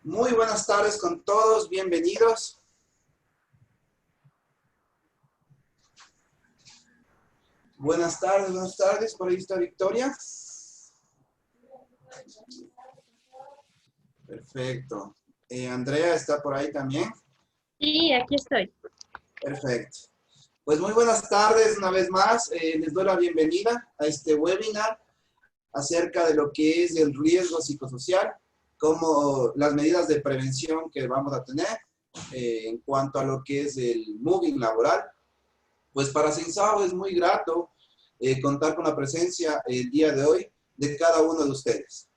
Muy buenas tardes con todos, bienvenidos. Buenas tardes, por ahí está Victoria. Perfecto. Andrea está por ahí también. Sí, aquí estoy. Perfecto. Pues muy buenas tardes una vez más. Les doy la bienvenida a este webinar acerca de lo que es el riesgo psicosocial, como las medidas de prevención que vamos a tener en cuanto a lo que es el moving laboral. Pues para Sensao es muy grato contar con la presencia el día de hoy de cada uno de ustedes.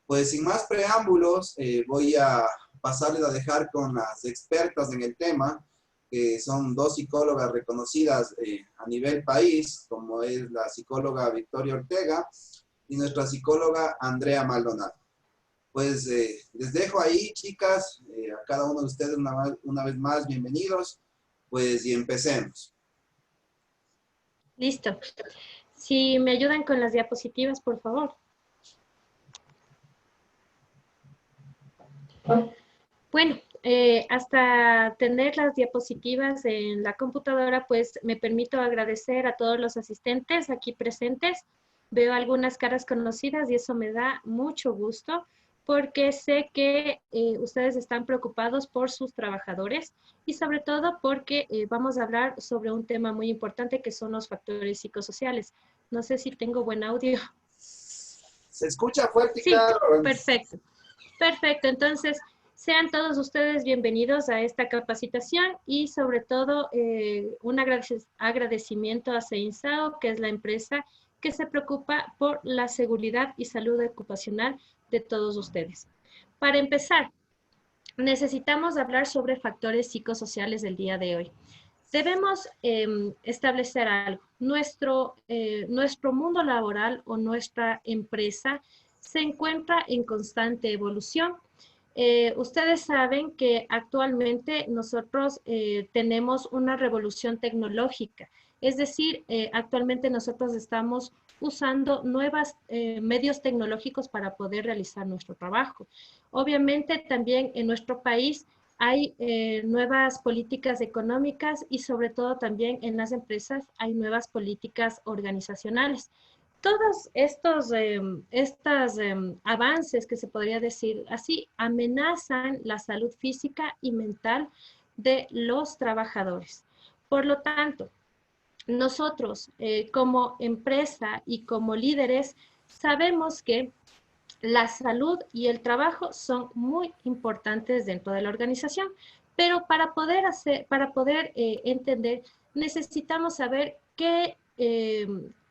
Pues sin más preámbulos, voy a pasarles a dejar con las expertas en el tema, que son dos psicólogas reconocidas a nivel país, como es la psicóloga Victoria Ortega y nuestra psicóloga Andrea Maldonado. Pues les dejo ahí, chicas, a cada uno de ustedes una vez más, bienvenidos, pues y empecemos. Listo. Si me ayudan con las diapositivas, por favor. Bueno, hasta tener las diapositivas en la computadora, pues me permito agradecer a todos los asistentes aquí presentes. Veo algunas caras conocidas y eso me da mucho gusto porque sé que ustedes están preocupados por sus trabajadores y sobre todo porque vamos a hablar sobre un tema muy importante que son los factores psicosociales. No sé si tengo buen audio. ¿Se escucha fuerte y Sí, claro? perfecto. Perfecto, entonces sean todos ustedes bienvenidos a esta capacitación y sobre todo un agradecimiento a Seinsao, que es la empresa que se preocupa por la seguridad y salud ocupacional de todos ustedes. Para empezar, necesitamos hablar sobre factores psicosociales del día de hoy. Debemos establecer algo. Nuestro mundo laboral o nuestra empresa se encuentra en constante evolución. Ustedes saben que actualmente nosotros tenemos una revolución tecnológica, es decir, actualmente nosotros estamos usando nuevos medios tecnológicos para poder realizar nuestro trabajo. Obviamente también en nuestro país hay nuevas políticas económicas y sobre todo también en las empresas hay nuevas políticas organizacionales. Todos estos avances, que se podría decir así, amenazan la salud física y mental de los trabajadores. Por lo tanto, nosotros como empresa y como líderes sabemos que la salud y el trabajo son muy importantes dentro de la organización, pero para poder entender, necesitamos saber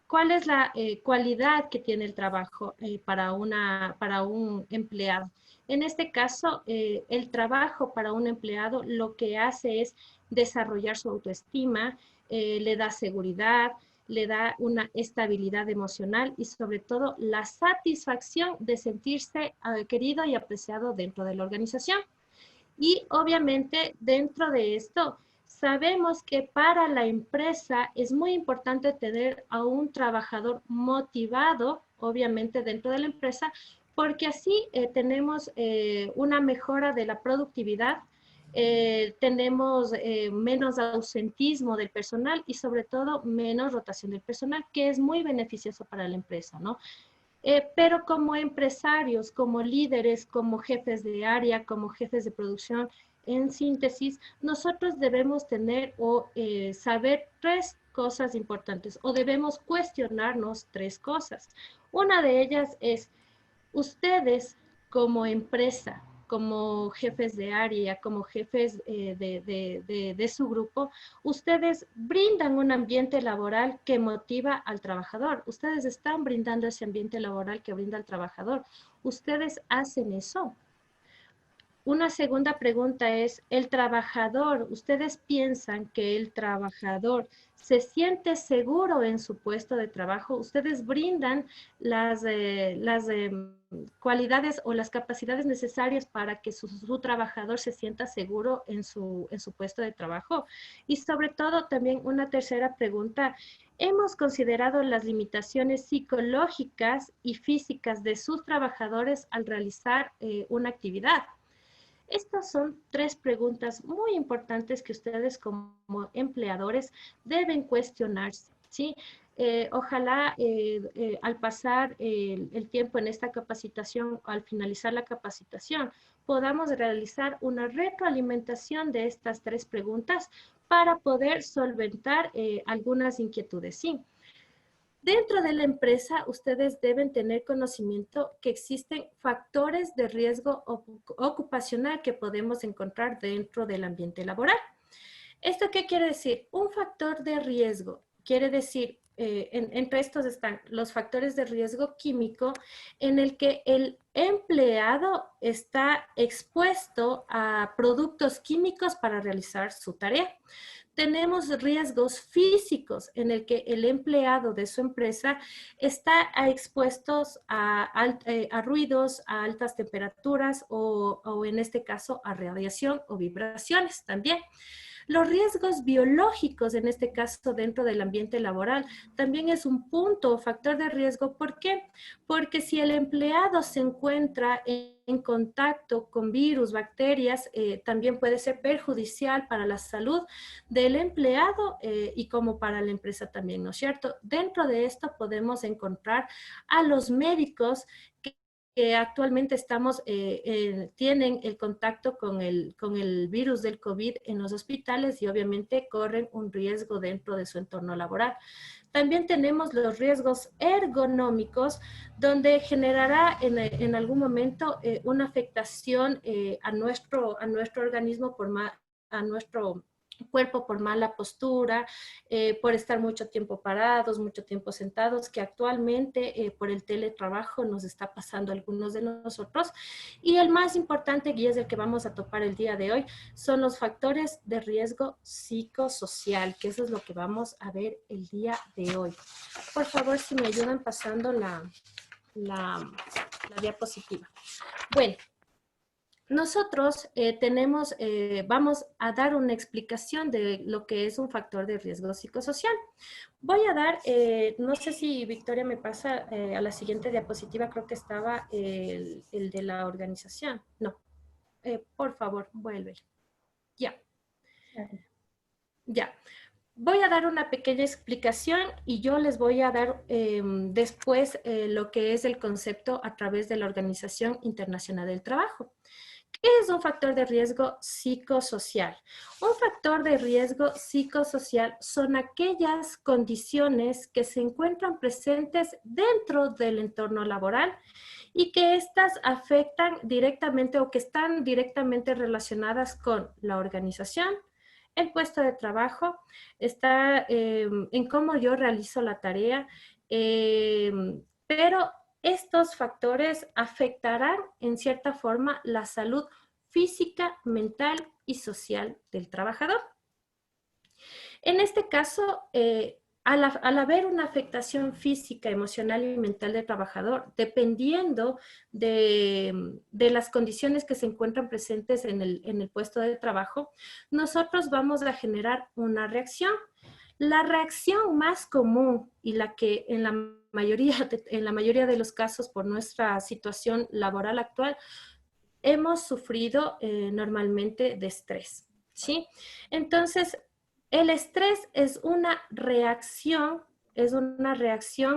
cuál es la cualidad que tiene el trabajo para un empleado. En este caso, el trabajo para un empleado lo que hace es desarrollar su autoestima, le da seguridad, le da una estabilidad emocional y sobre todo la satisfacción de sentirse querido y apreciado dentro de la organización. Y obviamente dentro de esto sabemos que para la empresa es muy importante tener a un trabajador motivado, obviamente dentro de la empresa, porque así tenemos una mejora de la productividad, tenemos menos ausentismo del personal y sobre todo menos rotación del personal, que es muy beneficioso para la empresa, ¿no? Pero como empresarios, como líderes, como jefes de área, como jefes de producción, en síntesis, nosotros debemos tener o saber tres cosas importantes o debemos cuestionarnos tres cosas. Una de ellas es, ustedes como empresa, como jefes de área, como jefes de su grupo, ustedes brindan un ambiente laboral que motiva al trabajador. Ustedes están brindando ese ambiente laboral que brinda al trabajador. Ustedes hacen eso. Una segunda pregunta es, el trabajador, ¿ustedes piensan que el trabajador se siente seguro en su puesto de trabajo? ¿Ustedes brindan las cualidades o las capacidades necesarias para que su trabajador se sienta seguro en su puesto de trabajo? Y sobre todo, también una tercera pregunta, ¿hemos considerado las limitaciones psicológicas y físicas de sus trabajadores al realizar una actividad? Estas son 3 preguntas muy importantes que ustedes como empleadores deben cuestionarse, ¿sí? Ojalá al pasar el tiempo en esta capacitación, al finalizar la capacitación, podamos realizar una retroalimentación de estas 3 preguntas para poder solventar algunas inquietudes, ¿sí? Dentro de la empresa, ustedes deben tener conocimiento que existen factores de riesgo ocupacional que podemos encontrar dentro del ambiente laboral. ¿Esto qué quiere decir? Un factor de riesgo quiere decir, entre estos están los factores de riesgo químico en el que el empleado está expuesto a productos químicos para realizar su tarea. Tenemos riesgos físicos en el que el empleado de su empresa está expuestos a ruidos, a altas temperaturas o en este caso a radiación o vibraciones también. Los riesgos biológicos, en este caso dentro del ambiente laboral, también es un punto o factor de riesgo. ¿Por qué? Porque si el empleado se encuentra en contacto con virus, bacterias, también puede ser perjudicial para la salud del empleado y como para la empresa también, ¿no es cierto? Dentro de esto podemos encontrar a los médicos que actualmente tienen el contacto con el virus del COVID en los hospitales y obviamente corren un riesgo dentro de su entorno laboral. También tenemos los riesgos ergonómicos, donde generará en algún momento una afectación a nuestro organismo a nuestro cuerpo por mala postura, por estar mucho tiempo parados, mucho tiempo sentados, que actualmente por el teletrabajo nos está pasando a algunos de nosotros. Y el más importante, y es el que vamos a topar el día de hoy, son los factores de riesgo psicosocial, que eso es lo que vamos a ver el día de hoy. Por favor, si me ayudan pasando la diapositiva. Bueno, nosotros vamos a dar una explicación de lo que es un factor de riesgo psicosocial. Voy a dar, no sé si Victoria me pasa a la siguiente diapositiva, creo que estaba el de la organización. No, por favor, vuelve. Ya. Ya. Voy a dar una pequeña explicación y yo les voy a dar después lo que es el concepto a través de la Organización Internacional del Trabajo. ¿Qué es un factor de riesgo psicosocial? Un factor de riesgo psicosocial son aquellas condiciones que se encuentran presentes dentro del entorno laboral y que éstas afectan directamente o que están directamente relacionadas con la organización, el puesto de trabajo, está en cómo yo realizo la tarea, pero estos factores afectarán en cierta forma la salud física, mental y social del trabajador. En este caso, al haber una afectación física, emocional y mental del trabajador, dependiendo de las condiciones que se encuentran presentes en el puesto de trabajo, nosotros vamos a generar una reacción. La reacción más común y la que en la mayoría de los casos por nuestra situación laboral actual hemos sufrido normalmente de estrés, ¿sí? Entonces, el estrés es una reacción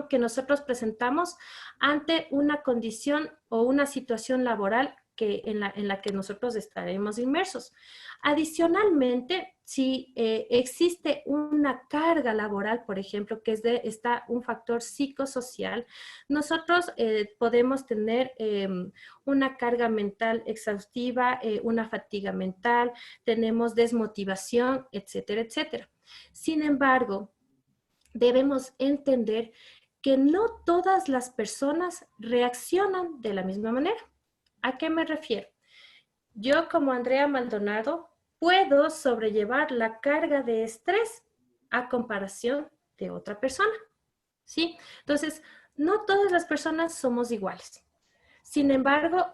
que nosotros presentamos ante una condición o una situación laboral en la que nosotros estaremos inmersos. Adicionalmente, si existe una carga laboral, por ejemplo, que está un factor psicosocial, nosotros podemos tener una carga mental exhaustiva, una fatiga mental, tenemos desmotivación, etcétera, etcétera. Sin embargo, debemos entender que no todas las personas reaccionan de la misma manera. ¿A qué me refiero? Yo como Andrea Maldonado puedo sobrellevar la carga de estrés a comparación de otra persona, ¿sí? Entonces, no todas las personas somos iguales. Sin embargo,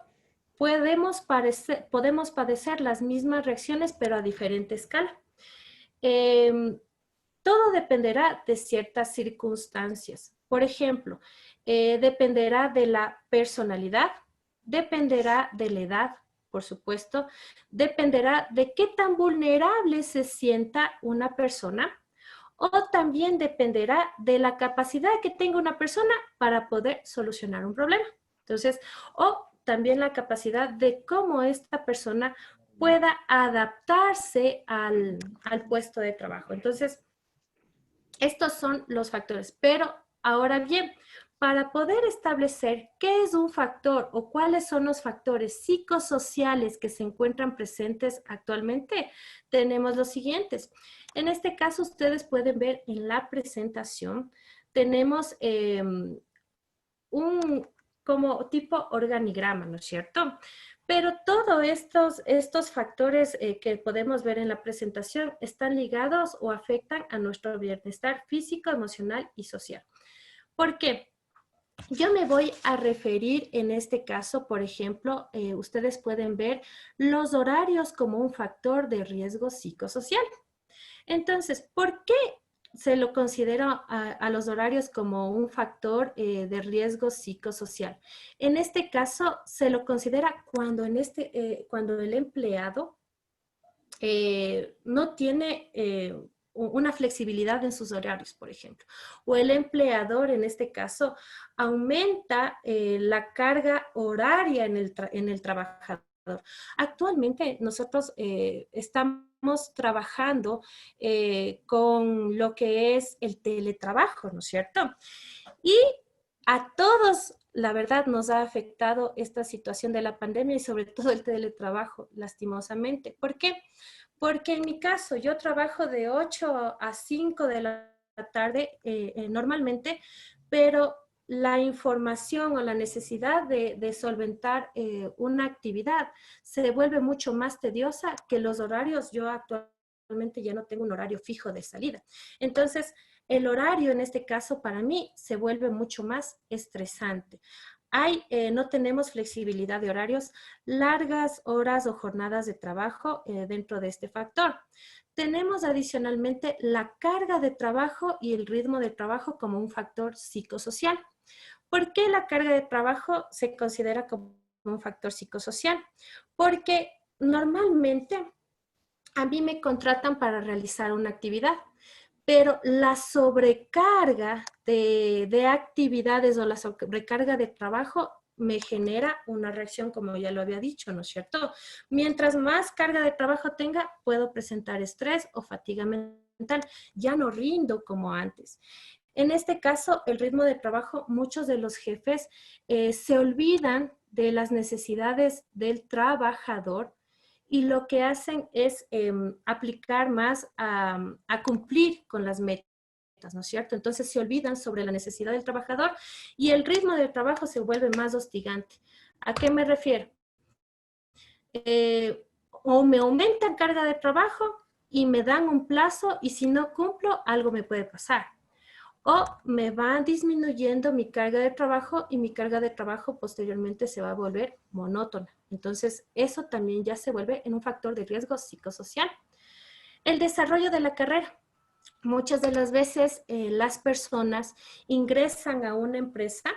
podemos padecer las mismas reacciones, pero a diferente escala. Todo dependerá de ciertas circunstancias. Por ejemplo, dependerá de la personalidad, dependerá de la edad, por supuesto, dependerá de qué tan vulnerable se sienta una persona, o también dependerá de la capacidad que tenga una persona para poder solucionar un problema. Entonces, o también la capacidad de cómo esta persona pueda adaptarse al puesto de trabajo. Entonces, estos son los factores. Pero ahora bien, para poder establecer qué es un factor o cuáles son los factores psicosociales que se encuentran presentes actualmente, tenemos los siguientes. En este caso, ustedes pueden ver en la presentación, tenemos un como tipo organigrama, ¿no es cierto? Pero todos estos factores que podemos ver en la presentación están ligados o afectan a nuestro bienestar físico, emocional y social. ¿Por qué? Yo me voy a referir en este caso, por ejemplo, ustedes pueden ver los horarios como un factor de riesgo psicosocial. Entonces, ¿por qué se lo considera a los horarios como un factor de riesgo psicosocial? En este caso, se lo considera cuando, cuando el empleado no tiene una flexibilidad en sus horarios, por ejemplo, o el empleador, en este caso, aumenta la carga horaria en el trabajador. Actualmente nosotros estamos trabajando con lo que es el teletrabajo, ¿no es cierto? Y a todos, la verdad, nos ha afectado esta situación de la pandemia y sobre todo el teletrabajo, lastimosamente. ¿Por qué? Porque en mi caso, yo trabajo de 8 a 5 de la tarde normalmente, pero la información o la necesidad de solventar una actividad se vuelve mucho más tediosa que los horarios. Yo actualmente ya no tengo un horario fijo de salida. Entonces, el horario en este caso para mí se vuelve mucho más estresante. No tenemos flexibilidad de horarios, largas horas o jornadas de trabajo dentro de este factor. Tenemos adicionalmente la carga de trabajo y el ritmo de trabajo como un factor psicosocial. ¿Por qué la carga de trabajo se considera como un factor psicosocial? Porque normalmente a mí me contratan para realizar una actividad, pero la sobrecarga de actividades o la sobrecarga de trabajo me genera una reacción, como ya lo había dicho, ¿no es cierto? Mientras más carga de trabajo tenga, puedo presentar estrés o fatiga mental. Ya no rindo como antes. En este caso, el ritmo de trabajo, muchos de los jefes se olvidan de las necesidades del trabajador y lo que hacen es aplicar más a cumplir con las metas, ¿no es cierto? Entonces se olvidan sobre la necesidad del trabajador y el ritmo del trabajo se vuelve más hostigante. ¿A qué me refiero? O me aumentan carga de trabajo y me dan un plazo y si no cumplo, algo me puede pasar. O me va disminuyendo mi carga de trabajo y mi carga de trabajo posteriormente se va a volver monótona. Entonces, eso también ya se vuelve en un factor de riesgo psicosocial. El desarrollo de la carrera. Muchas de las veces las personas ingresan a una empresa,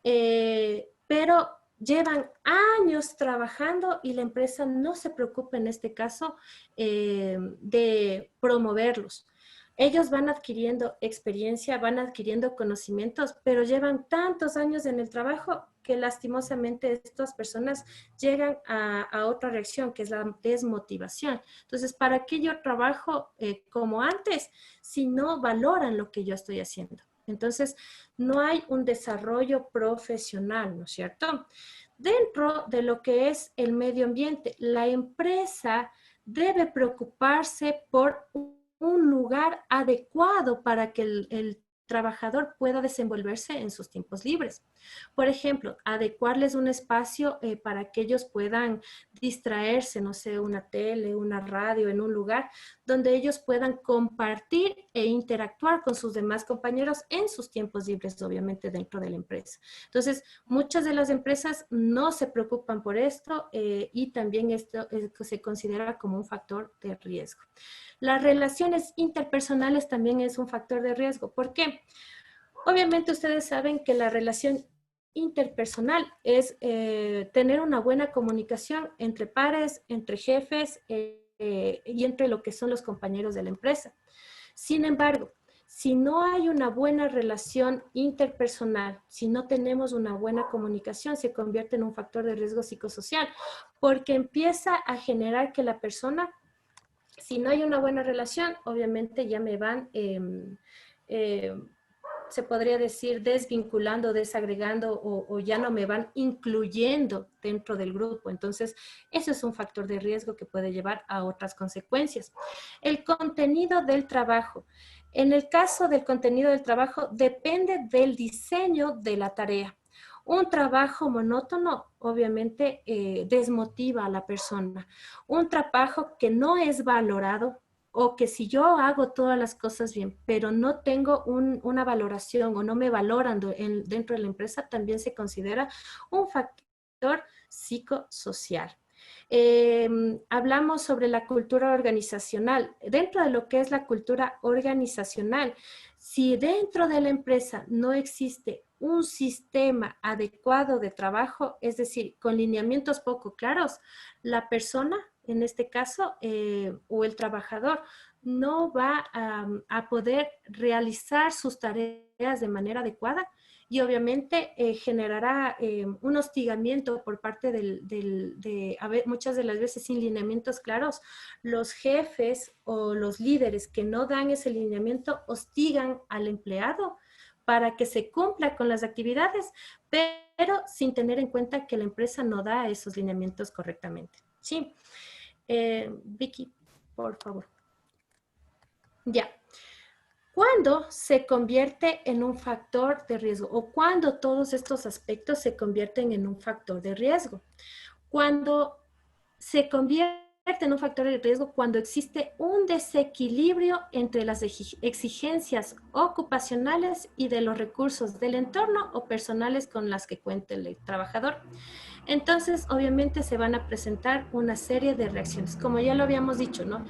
pero llevan años trabajando y la empresa no se preocupa en este caso de promoverlos. Ellos van adquiriendo experiencia, van adquiriendo conocimientos, pero llevan tantos años en el trabajo que lastimosamente estas personas llegan a otra reacción, que es la desmotivación. Entonces, ¿para qué yo trabajo como antes si no valoran lo que yo estoy haciendo? Entonces, no hay un desarrollo profesional, ¿no es cierto? Dentro de lo que es el medio ambiente, la empresa debe preocuparse por un lugar adecuado para que el trabajador pueda desenvolverse en sus tiempos libres. Por ejemplo, adecuarles un espacio para que ellos puedan distraerse, no sé, una tele, una radio, en un lugar donde ellos puedan compartir e interactuar con sus demás compañeros en sus tiempos libres, obviamente dentro de la empresa. Entonces, muchas de las empresas no se preocupan por esto y también esto se considera como un factor de riesgo. Las relaciones interpersonales también es un factor de riesgo. ¿Por qué? Obviamente ustedes saben que la relación interpersonal, es tener una buena comunicación entre pares, entre jefes y entre lo que son los compañeros de la empresa. Sin embargo, si no hay una buena relación interpersonal, si no tenemos una buena comunicación, se convierte en un factor de riesgo psicosocial, porque empieza a generar que la persona, si no hay una buena relación, obviamente ya me van, se podría decir, desvinculando, desagregando o ya no me van incluyendo dentro del grupo. Entonces, eso es un factor de riesgo que puede llevar a otras consecuencias. El contenido del trabajo. En el caso del contenido del trabajo, depende del diseño de la tarea. Un trabajo monótono, obviamente, desmotiva a la persona. Un trabajo que no es valorado, o que si yo hago todas las cosas bien, pero no tengo una valoración o no me valoran dentro de la empresa, también se considera un factor psicosocial. Hablamos sobre la cultura organizacional. Dentro de lo que es la cultura organizacional, si dentro de la empresa no existe un sistema adecuado de trabajo, es decir, con lineamientos poco claros, la persona, en este caso, o el trabajador, no va a poder realizar sus tareas de manera adecuada y obviamente generará un hostigamiento por parte muchas de las veces sin lineamientos claros. Los jefes o los líderes que no dan ese lineamiento hostigan al empleado para que se cumpla con las actividades, pero sin tener en cuenta que la empresa no da esos lineamientos correctamente. Sí. Vicky, por favor. Ya. ¿Cuándo se convierte en un factor de riesgo? ¿O cuándo todos estos aspectos se convierten en un factor de riesgo? Cuando se convierte en un factor de riesgo cuando existe un desequilibrio entre las exigencias ocupacionales y de los recursos del entorno o personales con las que cuenta el trabajador. Entonces, obviamente se van a presentar una serie de reacciones. Como ya lo habíamos dicho, ¿no?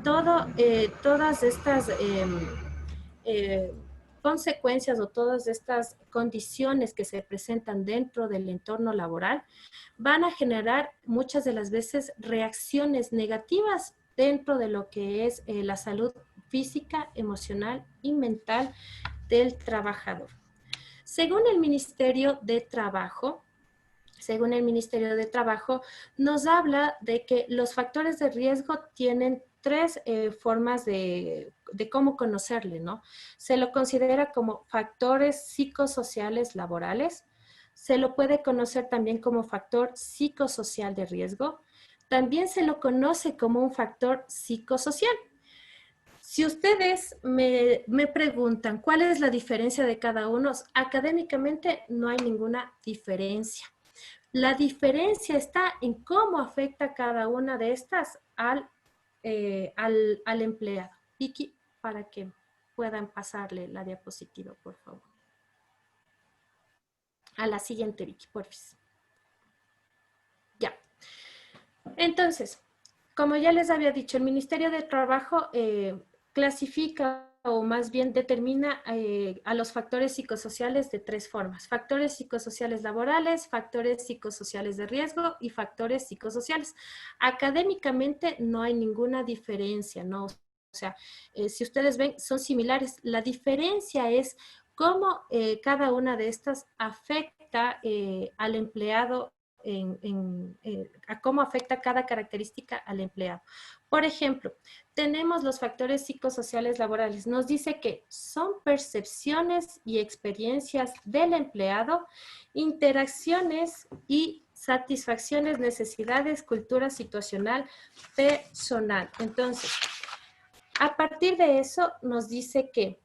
Todas estas consecuencias o todas estas condiciones que se presentan dentro del entorno laboral van a generar muchas de las veces reacciones negativas dentro de lo que es la salud física, emocional y mental del trabajador. Según el Ministerio de Trabajo, nos habla de que los factores de riesgo tienen tres formas de cómo conocerle, ¿no? Se lo considera como factores psicosociales laborales, se lo puede conocer también como factor psicosocial de riesgo, también se lo conoce como un factor psicosocial. Si ustedes me preguntan cuál es la diferencia de cada uno, académicamente no hay ninguna diferencia. La diferencia está en cómo afecta cada una de estas al empleado. Vicky, para que puedan pasarle la diapositiva, por favor. A la siguiente, Vicky, por favor. Ya. Entonces, como ya les había dicho, el Ministerio de Trabajo clasifica o más bien determina a los factores psicosociales de tres formas. Factores psicosociales laborales, factores psicosociales de riesgo y factores psicosociales. Académicamente no hay ninguna diferencia, ¿no? O sea, si ustedes ven, son similares. La diferencia es cómo cada una de estas afecta al empleado a cómo afecta cada característica al empleado. Por ejemplo, tenemos los factores psicosociales laborales. Nos dice que son percepciones y experiencias del empleado, interacciones y satisfacciones, necesidades, cultura situacional, personal. Entonces, a partir de eso nos dice que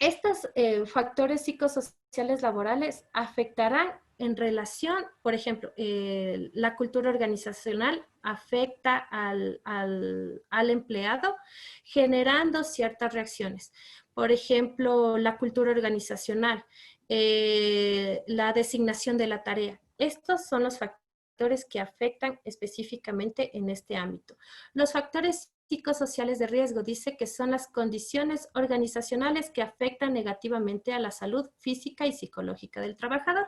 estos factores psicosociales laborales afectarán en relación, por ejemplo, la cultura organizacional afecta al empleado generando ciertas reacciones. Por ejemplo, la cultura organizacional, la designación de la tarea. Estos son los factores que afectan específicamente en este ámbito. Los factores psicosociales de riesgo. Dice que son las condiciones organizacionales que afectan negativamente a la salud física y psicológica del trabajador.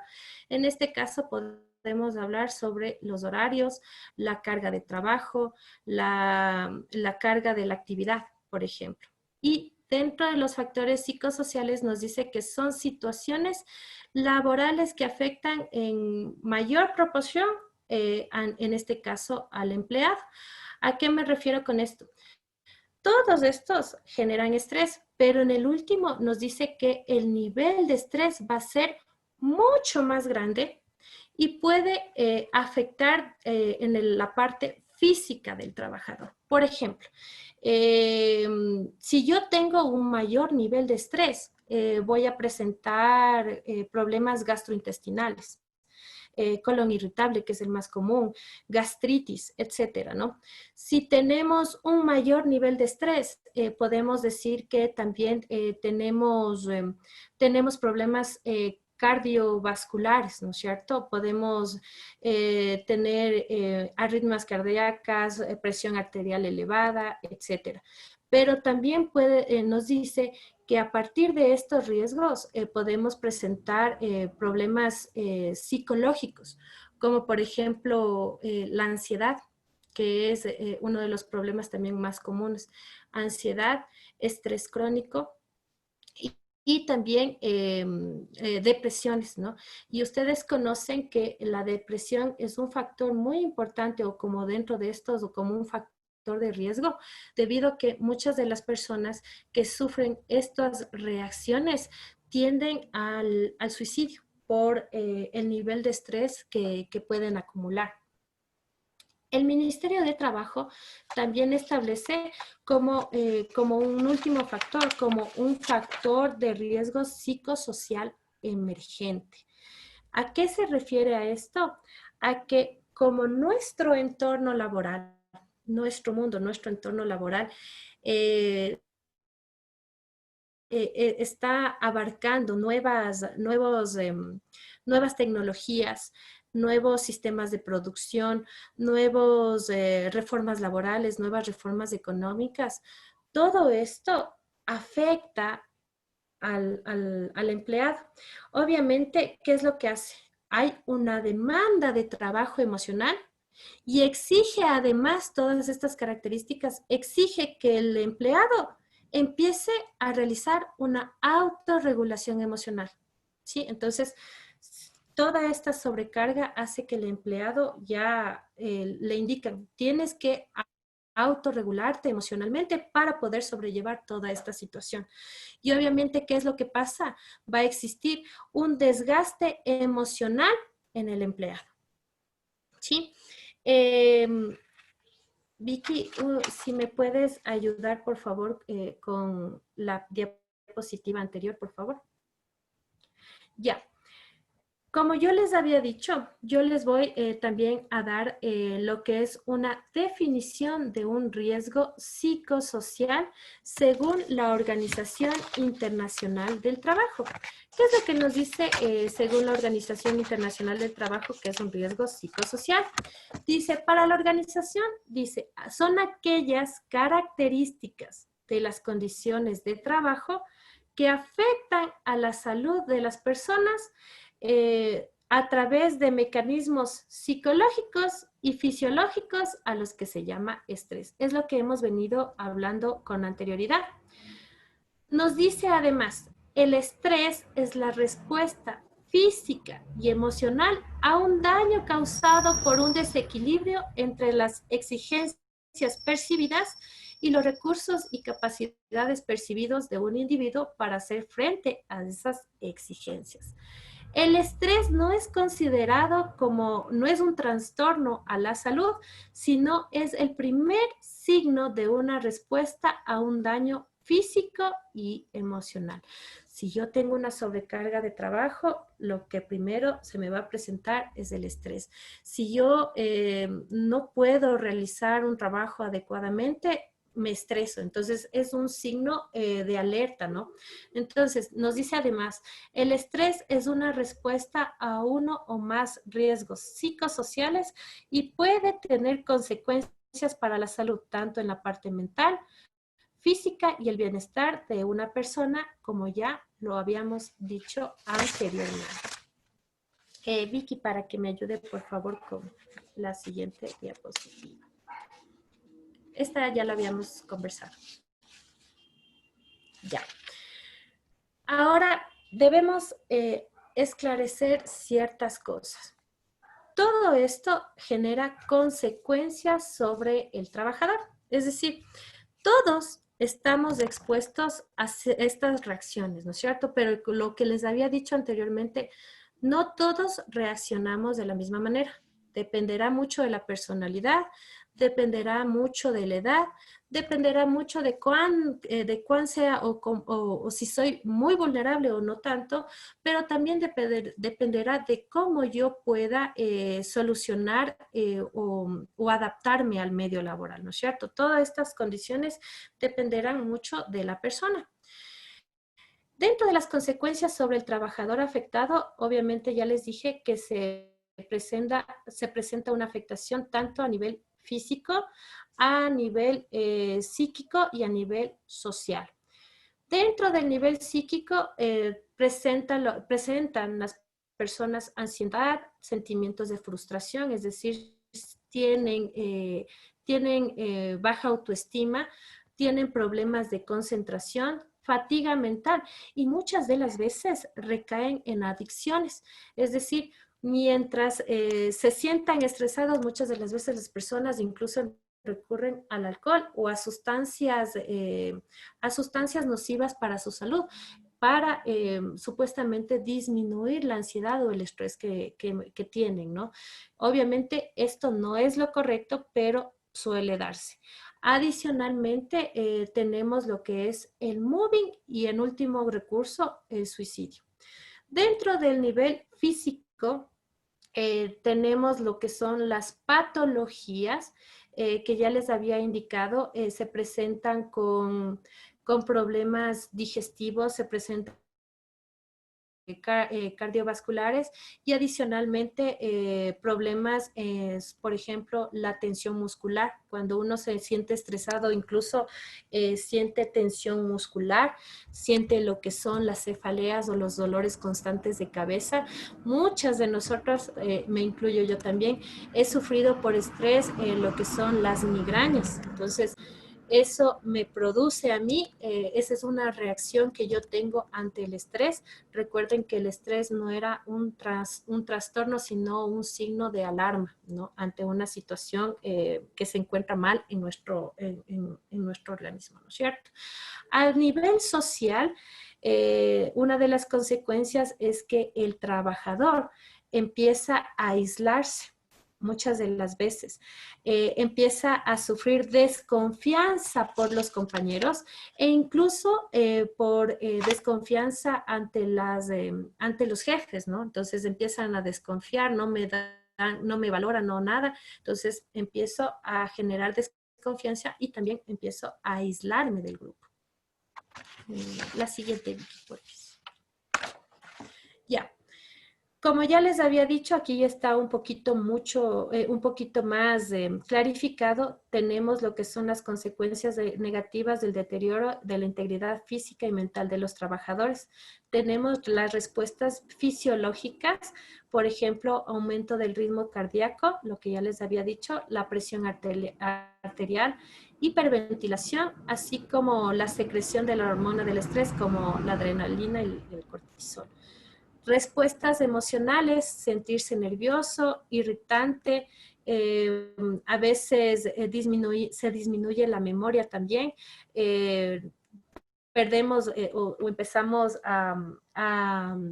En este caso podemos hablar sobre los horarios, la carga de trabajo, la carga de la actividad, por ejemplo. Y dentro de los factores psicosociales nos dice que son situaciones laborales que afectan en mayor proporción, en este caso, al empleado. ¿A qué me refiero con esto? Todos estos generan estrés, pero en el último nos dice que el nivel de estrés va a ser mucho más grande y puede afectar en la parte física del trabajador. Por ejemplo, si yo tengo un mayor nivel de estrés, voy a presentar problemas gastrointestinales. Colon irritable, que es el más común, gastritis, etcétera, ¿no? Si tenemos un mayor nivel de estrés, podemos decir que también tenemos problemas cardiovasculares, ¿no es cierto? Podemos tener arritmias cardíacas, presión arterial elevada, etcétera. Pero también nos dice que a partir de estos riesgos podemos presentar problemas psicológicos, como por ejemplo la ansiedad, que es uno de los problemas también más comunes. Ansiedad, estrés crónico y también depresiones, ¿no? Y ustedes conocen que la depresión es un factor muy importante o como dentro de estos o como un factor de riesgo, debido a que muchas de las personas que sufren estas reacciones tienden al suicidio por el nivel de estrés que pueden acumular. El Ministerio de Trabajo también establece como un último factor, como un factor de riesgo psicosocial emergente. ¿A qué se refiere a esto? A que como nuestro entorno laboral, nuestro mundo, nuestro entorno laboral, está abarcando nuevas tecnologías, nuevos sistemas de producción, nuevas reformas laborales, nuevas reformas económicas. Todo esto afecta al empleado. Obviamente, ¿qué es lo que hace? Hay una demanda de trabajo emocional y exige además todas estas características, exige que el empleado empiece a realizar una autorregulación emocional, ¿sí? Entonces, toda esta sobrecarga hace que el empleado ya le indican, tienes que autorregularte emocionalmente para poder sobrellevar toda esta situación. Y obviamente, ¿qué es lo que pasa? Va a existir un desgaste emocional en el empleado, ¿sí? Vicky, si me puedes ayudar, por favor, con la diapositiva anterior, por favor. Ya. Como yo les había dicho, yo les voy también a dar lo que es una definición de un riesgo psicosocial según la Organización Internacional del Trabajo. ¿Qué es lo que nos dice según la Organización Internacional del Trabajo que es un riesgo psicosocial? Dice, para la organización, dice, son aquellas características de las condiciones de trabajo que afectan a la salud de las personas a través de mecanismos psicológicos y fisiológicos a los que se llama estrés. Es lo que hemos venido hablando con anterioridad. Nos dice además, el estrés es la respuesta física y emocional a un daño causado por un desequilibrio entre las exigencias percibidas y los recursos y capacidades percibidos de un individuo para hacer frente a esas exigencias. El estrés no es considerado no es un trastorno a la salud, sino es el primer signo de una respuesta a un daño físico y emocional. Si yo tengo una sobrecarga de trabajo, lo que primero se me va a presentar es el estrés. Si yo no puedo realizar un trabajo adecuadamente, me estreso. Entonces, es un signo de alerta, ¿no? Entonces, nos dice además, el estrés es una respuesta a uno o más riesgos psicosociales y puede tener consecuencias para la salud, tanto en la parte mental, física y el bienestar de una persona, como ya lo habíamos dicho anteriormente. Vicky, para que me ayude, por favor, con la siguiente diapositiva. Esta ya la habíamos conversado. Ya. Ahora debemos esclarecer ciertas cosas. Todo esto genera consecuencias sobre el trabajador. Es decir, todos estamos expuestos a estas reacciones, ¿no es cierto? Pero lo que les había dicho anteriormente, no todos reaccionamos de la misma manera. Dependerá mucho de la personalidad, dependerá mucho de la edad, dependerá mucho de cuán sea o si soy muy vulnerable o no tanto, pero también dependerá de cómo yo pueda solucionar o adaptarme al medio laboral, ¿no es cierto? Todas estas condiciones dependerán mucho de la persona. Dentro de las consecuencias sobre el trabajador afectado, obviamente ya les dije que se presenta una afectación tanto a nivel físico, a nivel psíquico y a nivel social. Dentro del nivel psíquico presentan las personas ansiedad, sentimientos de frustración, es decir, tienen baja autoestima, tienen problemas de concentración, fatiga mental y muchas de las veces recaen en adicciones. Es decir, mientras se sientan estresados, muchas de las veces las personas incluso recurren al alcohol o a sustancias nocivas para su salud, para supuestamente disminuir la ansiedad o el estrés que tienen, ¿no? Obviamente esto no es lo correcto, pero suele darse. Adicionalmente, tenemos lo que es el mobbing y en último recurso, el suicidio. Dentro del nivel físico, tenemos lo que son las patologías que ya les había indicado, se presentan con problemas digestivos, se presentan cardiovasculares y adicionalmente problemas, por ejemplo, la tensión muscular. Cuando uno se siente estresado, incluso siente tensión muscular, siente lo que son las cefaleas o los dolores constantes de cabeza. Muchas de nosotros, me incluyo yo también, he sufrido por estrés lo que son las migrañas. Entonces, eso me produce a mí, esa es una reacción que yo tengo ante el estrés. Recuerden que el estrés no era un trastorno, sino un signo de alarma, ¿no? Ante una situación que se encuentra mal en nuestro organismo, ¿no es cierto? A nivel social, una de las consecuencias es que el trabajador empieza a aislarse muchas de las veces. Empieza a sufrir desconfianza por los compañeros e incluso por desconfianza ante los jefes, ¿no? Entonces empiezan a desconfiar, no me valoran, no nada. Entonces empiezo a generar desconfianza y también empiezo a aislarme del grupo. La siguiente, por favor. Ya. Como ya les había dicho, aquí ya está un poquito más clarificado. Tenemos lo que son las consecuencias negativas del deterioro de la integridad física y mental de los trabajadores. Tenemos las respuestas fisiológicas, por ejemplo, aumento del ritmo cardíaco, lo que ya les había dicho, la presión arterial, hiperventilación, así como la secreción de la hormona del estrés, como la adrenalina y el cortisol. Respuestas emocionales, sentirse nervioso, irritante, a veces se disminuye la memoria también, perdemos o empezamos a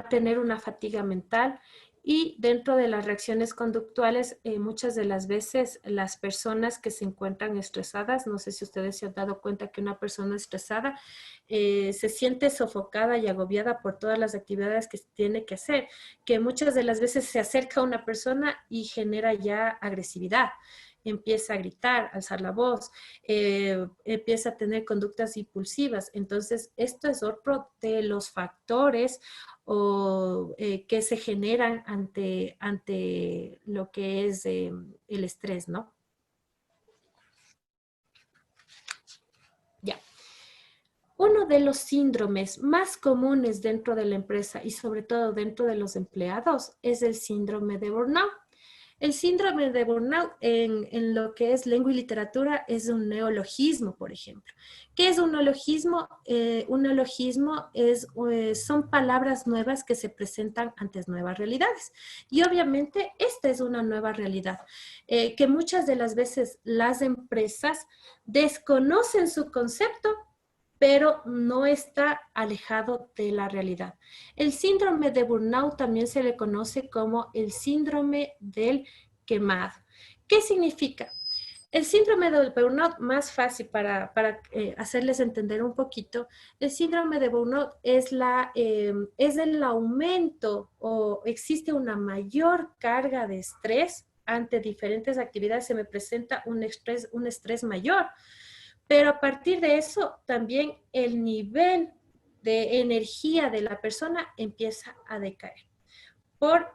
tener una fatiga mental. Y dentro de las reacciones conductuales, muchas de las veces las personas que se encuentran estresadas, no sé si ustedes se han dado cuenta que una persona estresada se siente sofocada y agobiada por todas las actividades que tiene que hacer, que muchas de las veces se acerca a una persona y genera ya agresividad. Empieza a gritar, alzar la voz, empieza a tener conductas impulsivas. Entonces, esto es otro de los factores que se generan ante lo que es el estrés, ¿no? Uno de los síndromes más comunes dentro de la empresa y sobre todo dentro de los empleados es el síndrome de burnout. El síndrome de burnout en lo que es lengua y literatura es un neologismo, por ejemplo. ¿Qué es un neologismo? Un neologismo son palabras nuevas que se presentan ante nuevas realidades. Y obviamente esta es una nueva realidad, que muchas de las veces las empresas desconocen su concepto, pero no está alejado de la realidad. El síndrome de burnout también se le conoce como el síndrome del quemado. ¿Qué significa? El síndrome del burnout, más fácil para hacerles entender un poquito, el síndrome de burnout es el aumento o existe una mayor carga de estrés ante diferentes actividades, se me presenta un estrés mayor. Pero a partir de eso, también el nivel de energía de la persona empieza a decaer por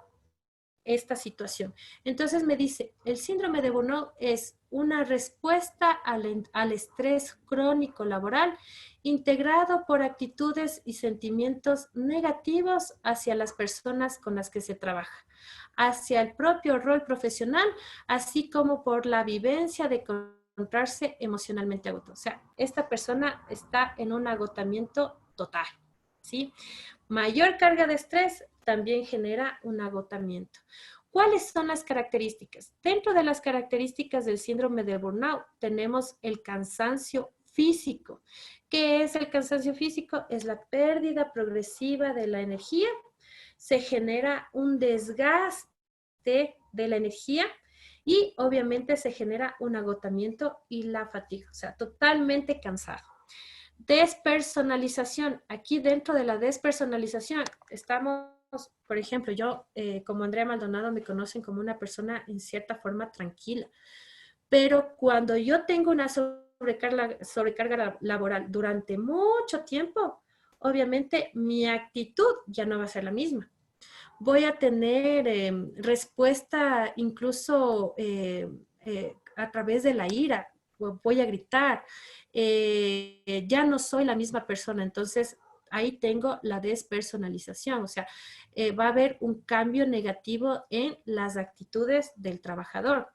esta situación. Entonces me dice, el síndrome de burnout es una respuesta al estrés crónico laboral integrado por actitudes y sentimientos negativos hacia las personas con las que se trabaja, hacia el propio rol profesional, así como por la vivencia de encontrarse emocionalmente agotado. O sea, esta persona está en un agotamiento total, ¿sí? Mayor carga de estrés también genera un agotamiento. ¿Cuáles son las características? Dentro de las características del síndrome de burnout tenemos el cansancio físico. ¿Qué es el cansancio físico? Es la pérdida progresiva de la energía. Se genera un desgaste de la energía y obviamente se genera un agotamiento y la fatiga, o sea, totalmente cansado. Despersonalización. Aquí dentro de la despersonalización estamos, por ejemplo, yo como Andrea Maldonado me conocen como una persona en cierta forma tranquila, pero cuando yo tengo una sobrecarga laboral durante mucho tiempo, obviamente mi actitud ya no va a ser la misma. Voy a tener respuesta incluso a través de la ira, voy a gritar, ya no soy la misma persona, entonces ahí tengo la despersonalización, o sea, va a haber un cambio negativo en las actitudes del trabajador.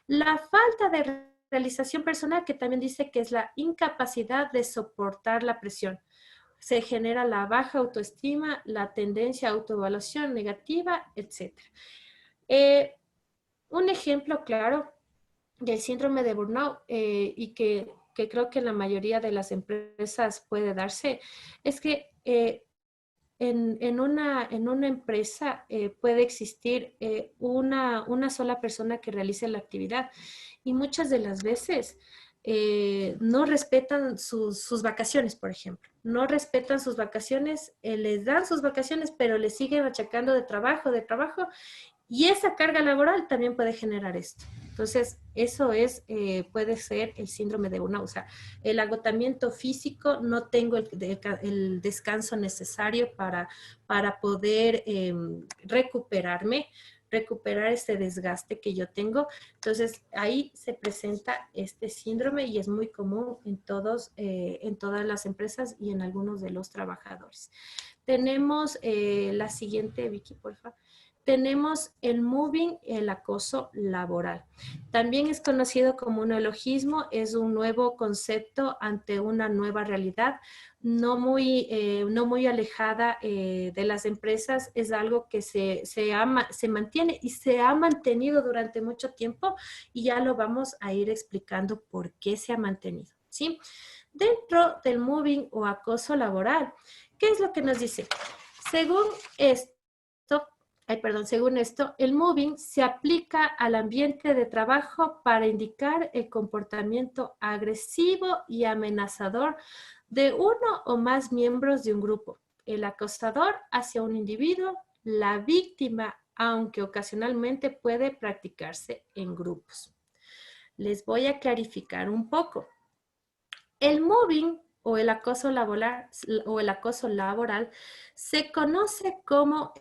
La falta de realización personal, que también dice que es la incapacidad de soportar la presión. Se genera la baja autoestima, la tendencia a autoevaluación negativa, etc. Un ejemplo claro del síndrome de burnout y que creo que en la mayoría de las empresas puede darse, es que en una empresa puede existir una sola persona que realice la actividad y muchas de las veces no respetan sus vacaciones, por ejemplo. No respetan sus vacaciones, les dan sus vacaciones, pero les siguen achacando de trabajo, y esa carga laboral también puede generar esto. Entonces, eso puede ser el síndrome de burnout. O sea, el agotamiento físico, no tengo el descanso necesario para poder recuperar este desgaste que yo tengo. Entonces, ahí se presenta este síndrome y es muy común en todas las empresas y en algunos de los trabajadores. Tenemos la siguiente, Vicky, por favor. Tenemos el moving, el acoso laboral. También es conocido como un neologismo, es un nuevo concepto ante una nueva realidad, no muy alejada de las empresas, es algo que se mantiene y se ha mantenido durante mucho tiempo y ya lo vamos a ir explicando por qué se ha mantenido, ¿sí? Dentro del moving o acoso laboral, ¿qué es lo que nos dice? Según esto, el moving se aplica al ambiente de trabajo para indicar el comportamiento agresivo y amenazador de uno o más miembros de un grupo. El acosador hacia un individuo, la víctima, aunque ocasionalmente puede practicarse en grupos. Les voy a clarificar un poco. El mobbing o el acoso laboral se conoce como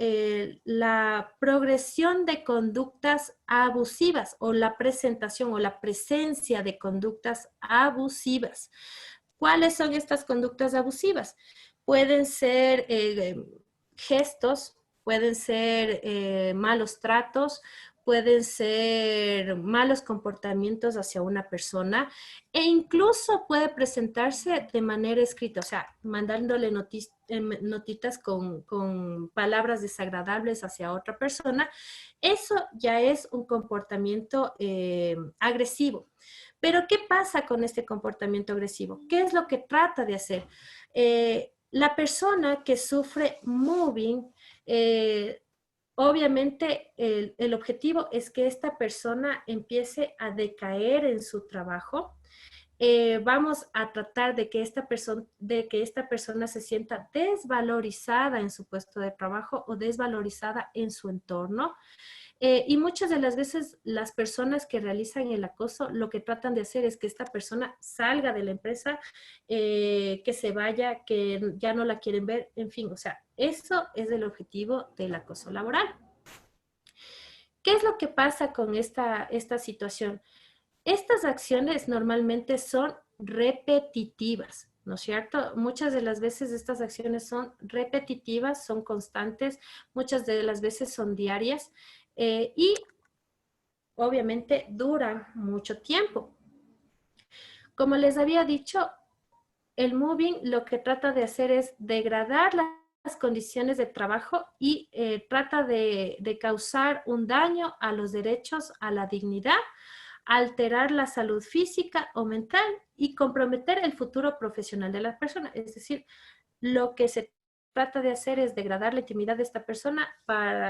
la progresión de conductas abusivas o la presentación o la presencia de conductas abusivas. ¿Cuáles son estas conductas abusivas? Pueden ser gestos, pueden ser malos tratos, pueden ser malos comportamientos hacia una persona e incluso puede presentarse de manera escrita, o sea, mandándole notitas con palabras desagradables hacia otra persona. Eso ya es un comportamiento agresivo. Pero ¿qué pasa con este comportamiento agresivo? ¿Qué es lo que trata de hacer? La persona que sufre mobbing, obviamente el objetivo es que esta persona empiece a decaer en su trabajo. Vamos a tratar de que esta persona se sienta desvalorizada en su puesto de trabajo o desvalorizada en su entorno. Y muchas de las veces las personas que realizan el acoso lo que tratan de hacer es que esta persona salga de la empresa, que se vaya, que ya no la quieren ver, en fin, o sea, eso es el objetivo del acoso laboral. ¿Qué es lo que pasa con esta situación? Estas acciones normalmente son repetitivas, ¿no es cierto? Muchas de las veces estas acciones son repetitivas, son constantes, muchas de las veces son diarias y obviamente duran mucho tiempo. Como les había dicho, el mobbing lo que trata de hacer es degradar las condiciones de trabajo y trata de causar un daño a los derechos, a la dignidad, alterar la salud física o mental y comprometer el futuro profesional de la persona. Es decir, lo que se trata de hacer es degradar la intimidad de esta persona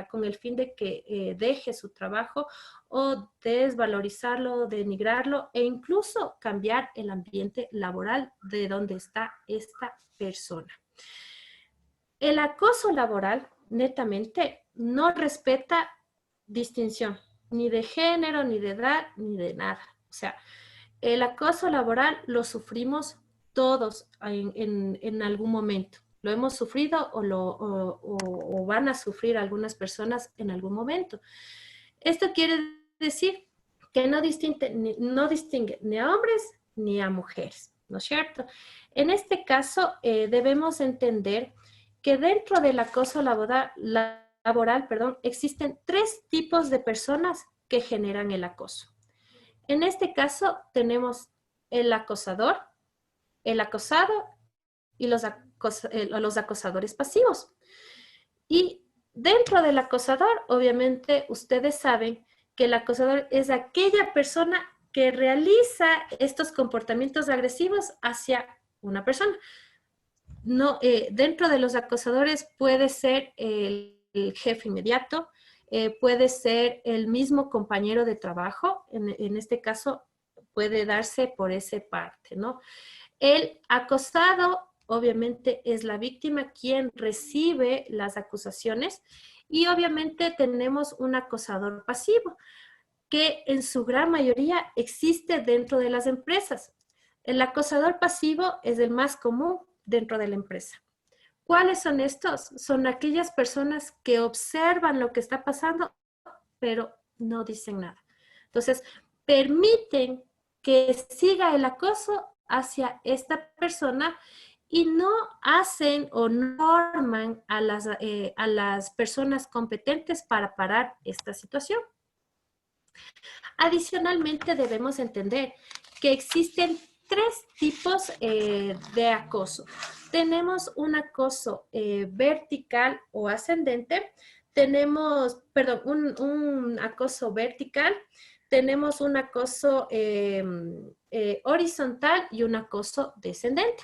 con el fin de que deje su trabajo o desvalorizarlo, denigrarlo e incluso cambiar el ambiente laboral de donde está esta persona. El acoso laboral, netamente, no respeta distinción, ni de género, ni de edad, ni de nada. O sea, el acoso laboral lo sufrimos todos en algún momento. Lo hemos sufrido o van a sufrir algunas personas en algún momento. Esto quiere decir que no distingue ni a hombres ni a mujeres, ¿no es cierto? En este caso, debemos entender que dentro del acoso laboral, existen 3 tipos de personas que generan el acoso. En este caso tenemos el acosador, el acosado y los acosadores pasivos. Y dentro del acosador, obviamente, ustedes saben que el acosador es aquella persona que realiza estos comportamientos agresivos hacia una persona. No, dentro de los acosadores puede ser el jefe inmediato, puede ser el mismo compañero de trabajo, en este caso puede darse por esa parte, ¿no? El acosado, obviamente, es la víctima quien recibe las acusaciones y obviamente tenemos un acosador pasivo, que en su gran mayoría existe dentro de las empresas. El acosador pasivo es el más común dentro de la empresa. ¿Cuáles son estos? Son aquellas personas que observan lo que está pasando, pero no dicen nada. Entonces, permiten que siga el acoso hacia esta persona y no hacen o norman a las personas competentes para parar esta situación. Adicionalmente, debemos entender que existen 3 tipos de acoso. Tenemos un acoso vertical o ascendente, tenemos, perdón, un acoso vertical, tenemos un acoso horizontal y un acoso descendente.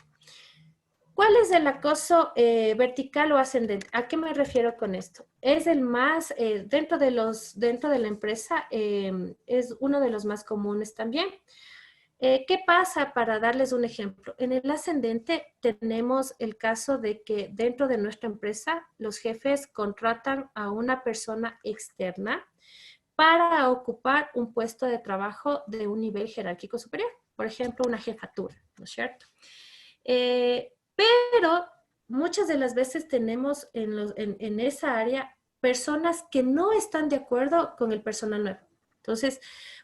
¿Cuál es el acoso vertical o ascendente? ¿A qué me refiero con esto? Es el más, dentro de la empresa, es uno de los más comunes también. ¿Qué pasa? Para darles un ejemplo, en el ascendente tenemos el caso de que dentro de nuestra empresa los jefes contratan a una persona externa para ocupar un puesto de trabajo de un nivel jerárquico superior, por ejemplo, una jefatura, ¿no es cierto? Pero muchas de las veces tenemos en esa área personas que no están de acuerdo con el personal nuevo. Entonces,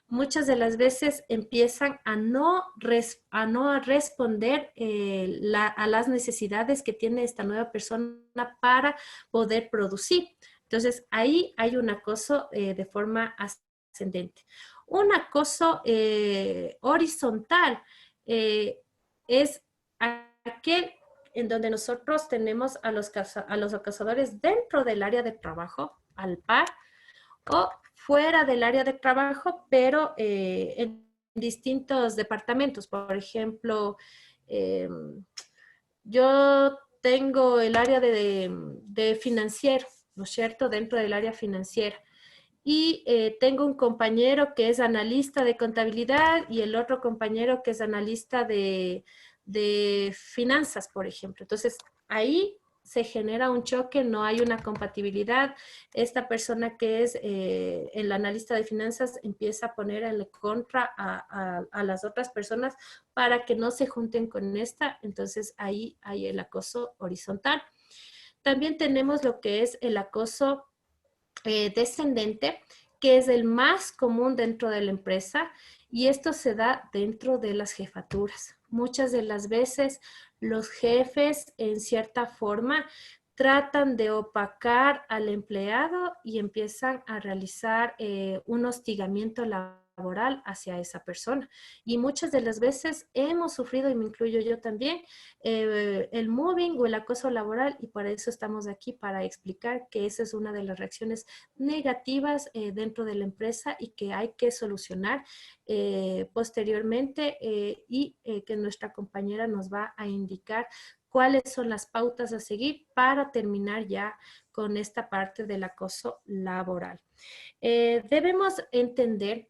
muchas de las veces empiezan a no responder a las necesidades que tiene esta nueva persona para poder producir. Entonces, ahí hay un acoso de forma ascendente. Un acoso horizontal es aquel en donde nosotros tenemos a los acosadores dentro del área de trabajo, al par, o fuera del área de trabajo, pero en distintos departamentos. Por ejemplo, eh, yo tengo el área de financiero, ¿no es cierto? Dentro del área financiera. Y tengo un compañero que es analista de contabilidad y el otro compañero que es analista de finanzas, por ejemplo. Entonces, ahí se genera un choque, no hay una compatibilidad. Esta persona que es el analista de finanzas empieza a poner en contra a las otras personas para que no se junten con esta. Entonces, ahí hay el acoso horizontal. También tenemos lo que es el acoso descendente, que es el más común dentro de la empresa, y esto se da dentro de las jefaturas. Muchas de las veces los jefes, en cierta forma, tratan de opacar al empleado y empiezan a realizar un hostigamiento laboral hacia esa persona. Y muchas de las veces hemos sufrido, y me incluyo yo también, el mobbing o el acoso laboral, y para eso estamos aquí, para explicar que esa es una de las reacciones negativas dentro de la empresa y que hay que solucionar posteriormente y que nuestra compañera nos va a indicar cuáles son las pautas a seguir para terminar ya con esta parte del acoso laboral. Debemos entender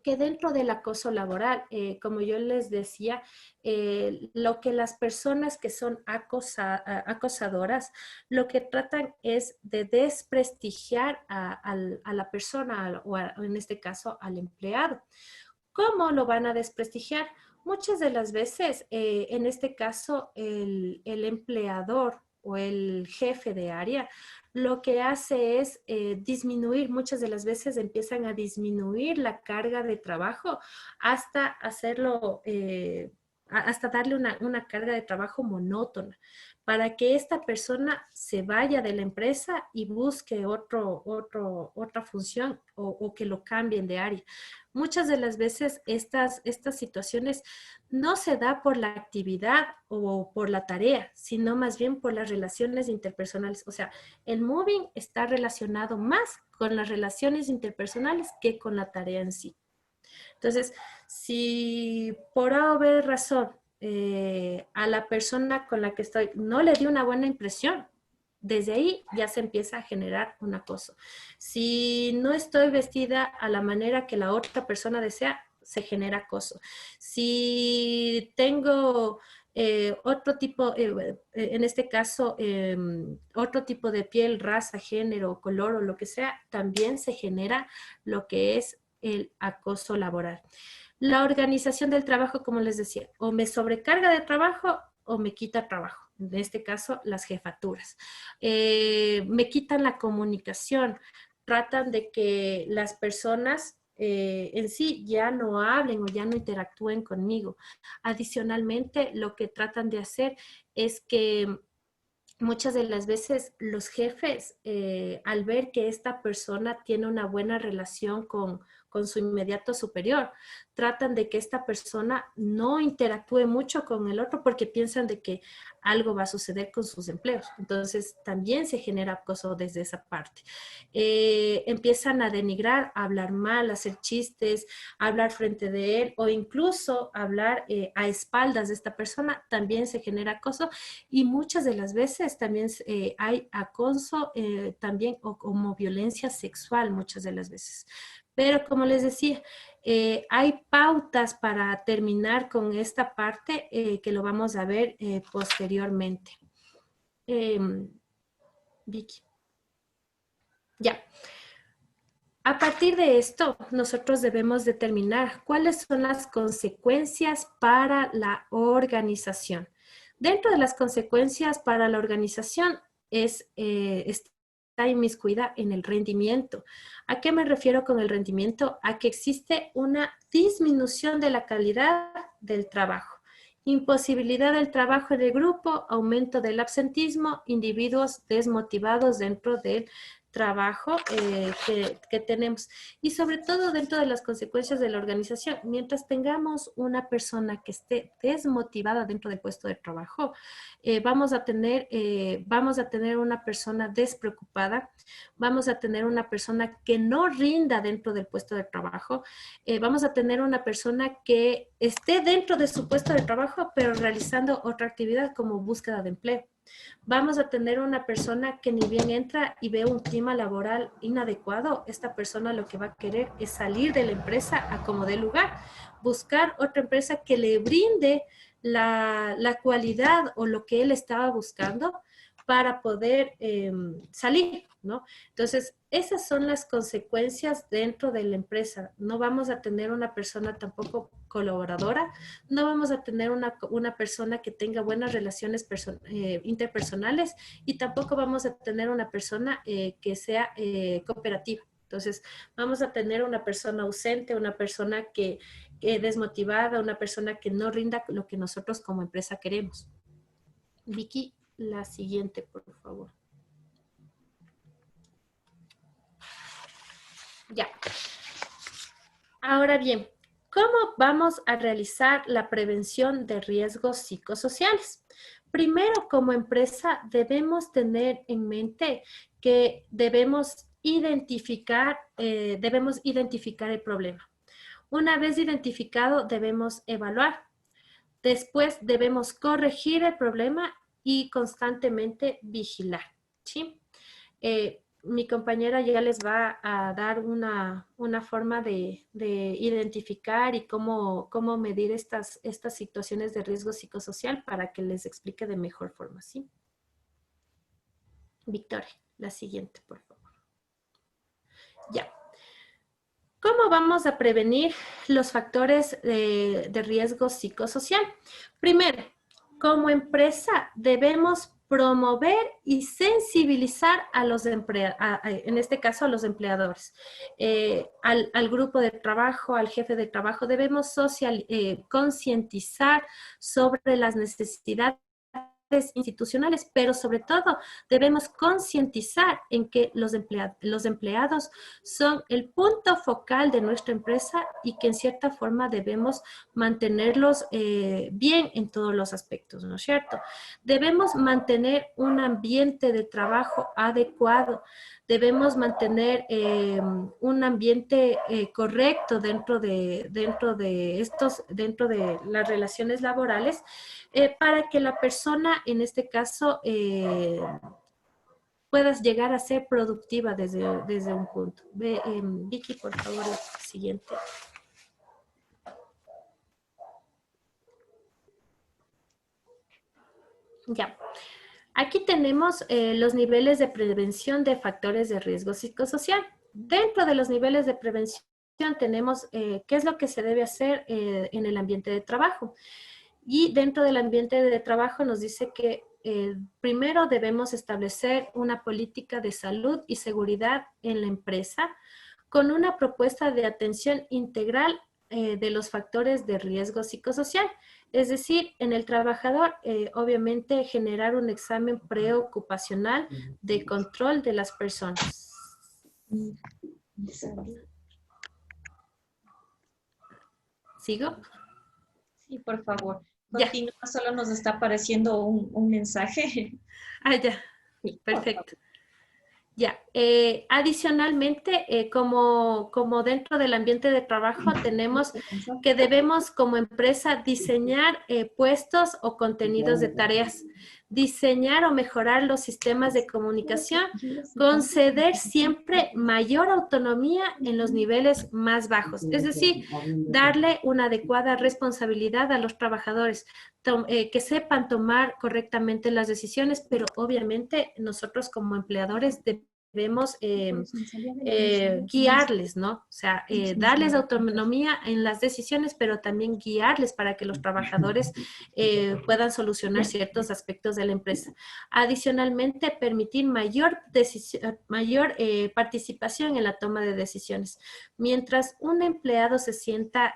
que dentro del acoso laboral, como yo les decía, lo que las personas que son acosadoras, lo que tratan es de desprestigiar a la persona o en este caso al empleado. ¿Cómo lo van a desprestigiar? Muchas de las veces, en este caso, el empleador o el jefe de área lo que hace es disminuir, muchas de las veces empiezan a disminuir la carga de trabajo hasta hacerlo, hasta darle una carga de trabajo monótona para que esta persona se vaya de la empresa y busque otra función o que lo cambien de área. Muchas de las veces estas situaciones no se da por la actividad o por la tarea, sino más bien por las relaciones interpersonales. O sea, el moving está relacionado más con las relaciones interpersonales que con la tarea en sí. Entonces, si por haber razón a la persona con la que estoy no le dio una buena impresión, desde ahí ya se empieza a generar un acoso. Si no estoy vestida a la manera que la otra persona desea, se genera acoso. Si tengo otro tipo, en este caso, otro tipo de piel, raza, género, color o lo que sea, también se genera lo que es el acoso laboral. La organización del trabajo, como les decía, o me sobrecarga de trabajo o me quita trabajo. En este caso, las jefaturas. Me quitan la comunicación, tratan de que las personas en sí ya no hablen o ya no interactúen conmigo. Adicionalmente, lo que tratan de hacer es que muchas de las veces los jefes, al ver que esta persona tiene una buena relación con su inmediato superior, tratan de que esta persona no interactúe mucho con el otro porque piensan de que algo va a suceder con sus empleos. Entonces, también se genera acoso desde esa parte. Empiezan a denigrar, a hablar mal, a hacer chistes, a hablar frente de él o incluso hablar a espaldas de esta persona. También se genera acoso y muchas de las veces también hay acoso también o como violencia sexual muchas de las veces. Pero como les decía, hay pautas para terminar con esta parte que lo vamos a ver posteriormente. Vicky. Ya. A partir de esto, nosotros debemos determinar cuáles son las consecuencias para la organización. Dentro de las consecuencias para la organización está inmiscuida en el rendimiento. ¿A qué me refiero con el rendimiento? A que existe una disminución de la calidad del trabajo. Imposibilidad del trabajo en el grupo, aumento del absentismo, individuos desmotivados dentro del trabajo que tenemos. Y sobre todo dentro de las consecuencias de la organización, mientras tengamos una persona que esté desmotivada dentro del puesto de trabajo, vamos a tener una persona despreocupada, vamos a tener una persona que no rinda dentro del puesto de trabajo, vamos a tener una persona que esté dentro de su puesto de trabajo, pero realizando otra actividad como búsqueda de empleo. Vamos a tener una persona que ni bien entra y ve un clima laboral inadecuado, esta persona lo que va a querer es salir de la empresa a como dé lugar, buscar otra empresa que le brinde la cualidad o lo que él estaba buscando para poder salir, ¿no? Entonces, esas son las consecuencias dentro de la empresa. No vamos a tener una persona tampoco colaboradora, no vamos a tener una persona que tenga buenas relaciones interpersonales y tampoco vamos a tener una persona que sea cooperativa. Entonces, vamos a tener una persona ausente, una persona que desmotivada, una persona que no rinda lo que nosotros como empresa queremos. Vicky, la siguiente, por favor. Ya. Ahora bien, ¿cómo vamos a realizar la prevención de riesgos psicosociales? Primero, como empresa, debemos tener en mente que debemos identificar el problema. Una vez identificado, debemos evaluar. Después, debemos corregir el problema y constantemente vigilar, ¿sí? Mi compañera ya les va a dar una forma de identificar y cómo medir estas situaciones de riesgo psicosocial para que les explique de mejor forma, ¿sí? Victoria, la siguiente, por favor. Ya. ¿Cómo vamos a prevenir los factores de riesgo psicosocial? Primero, como empresa debemos promover y sensibilizar a los en este caso a los empleadores, al grupo de trabajo, al jefe de trabajo. Debemos concientizar sobre las necesidades institucionales, pero sobre todo debemos concientizar en que los empleados son el punto focal de nuestra empresa y que en cierta forma debemos mantenerlos bien en todos los aspectos, ¿no es cierto? Debemos mantener un ambiente de trabajo adecuado, debemos mantener un ambiente correcto dentro de las relaciones laborales para que la persona, en este caso, puedas llegar a ser productiva desde un punto. Vicky, por favor, el siguiente. Ya. Aquí tenemos los niveles de prevención de factores de riesgo psicosocial. Dentro de los niveles de prevención tenemos qué es lo que se debe hacer en el ambiente de trabajo. Y dentro del ambiente de trabajo nos dice que primero debemos establecer una política de salud y seguridad en la empresa con una propuesta de atención integral de los factores de riesgo psicosocial. Es decir, en el trabajador, obviamente, generar un examen preocupacional de control de las personas. ¿Sigo? Sí, por favor. Continúa, solo nos está apareciendo un mensaje. Ah, ya. Perfecto. Ya. Adicionalmente, como dentro del ambiente de trabajo tenemos que debemos como empresa diseñar puestos o contenidos de tareas, diseñar o mejorar los sistemas de comunicación, conceder siempre mayor autonomía en los niveles más bajos, es decir, darle una adecuada responsabilidad a los trabajadores, que sepan tomar correctamente las decisiones, pero obviamente nosotros como empleadores debemos guiarles, ¿no? O sea, darles autonomía en las decisiones, pero también guiarles para que los trabajadores puedan solucionar ciertos aspectos de la empresa. Adicionalmente, permitir mayor participación en la toma de decisiones. Mientras un empleado se sienta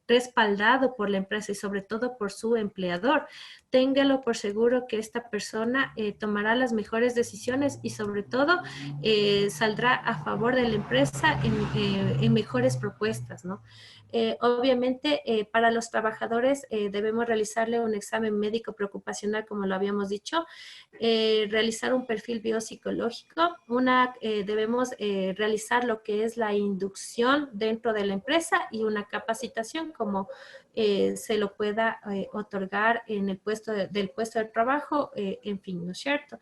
respaldado por la empresa y sobre todo por su empleador, téngalo por seguro que esta persona tomará las mejores decisiones y sobre todo saldrá a favor de la empresa en mejores propuestas, ¿no? Obviamente, para los trabajadores debemos realizarle un examen médico preocupacional, como lo habíamos dicho, realizar un perfil biopsicológico, debemos realizar lo que es la inducción dentro de la empresa y una capacitación como se lo pueda otorgar en el puesto del puesto de trabajo, en fin, ¿no es cierto?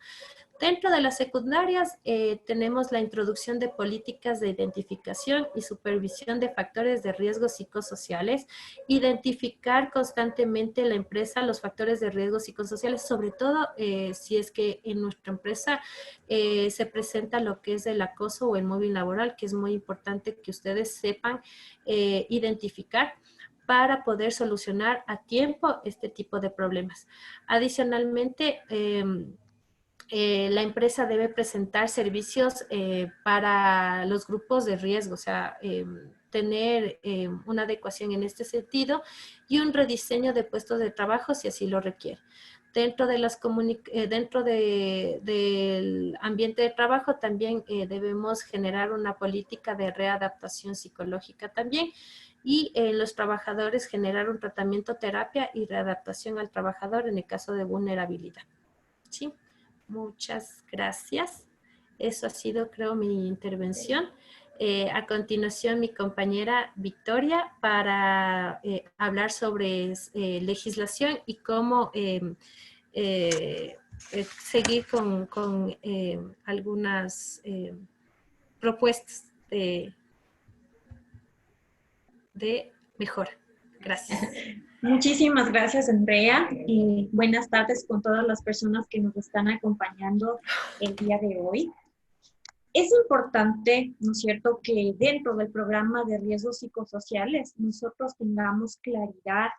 Dentro de las secundarias tenemos la introducción de políticas de identificación y supervisión de factores de riesgo psicosociales, identificar constantemente en la empresa los factores de riesgo psicosociales, sobre todo si es que en nuestra empresa se presenta lo que es el acoso o el mobbing laboral, que es muy importante que ustedes sepan identificar para poder solucionar a tiempo este tipo de problemas. Adicionalmente, la empresa debe presentar servicios para los grupos de riesgo, o sea, tener una adecuación en este sentido y un rediseño de puestos de trabajo si así lo requiere. Dentro del ambiente de trabajo también debemos generar una política de readaptación psicológica también y los trabajadores generar un tratamiento, terapia y readaptación al trabajador en el caso de vulnerabilidad. ¿Sí? Muchas gracias. Eso ha sido, creo, mi intervención. A continuación, mi compañera Victoria para hablar sobre legislación y cómo seguir con algunas propuestas de mejora. Gracias. Muchísimas gracias, Andrea. Buenas tardes con todas las personas que nos están acompañando el día de hoy. Es importante, ¿no es cierto?, que dentro del programa de riesgos psicosociales nosotros tengamos claridad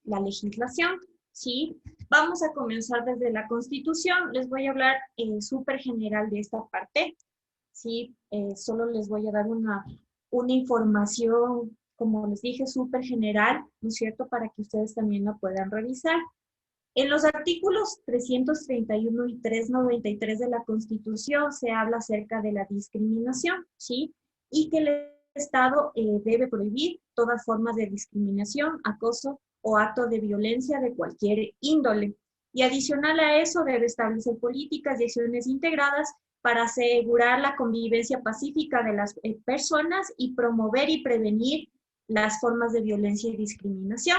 la legislación, ¿sí? Vamos a comenzar desde la Constitución. Les voy a hablar súper general de esta parte, ¿sí? Solo les voy a dar una información, como les dije, súper general, ¿no es cierto?, para que ustedes también la puedan revisar. En los artículos 331 y 393 de la Constitución se habla acerca de la discriminación, ¿sí? Y que el Estado debe prohibir todas formas de discriminación, acoso o acto de violencia de cualquier índole. Y adicional a eso debe establecer políticas y acciones integradas para asegurar la convivencia pacífica de las personas y promover y prevenir las formas de violencia y discriminación.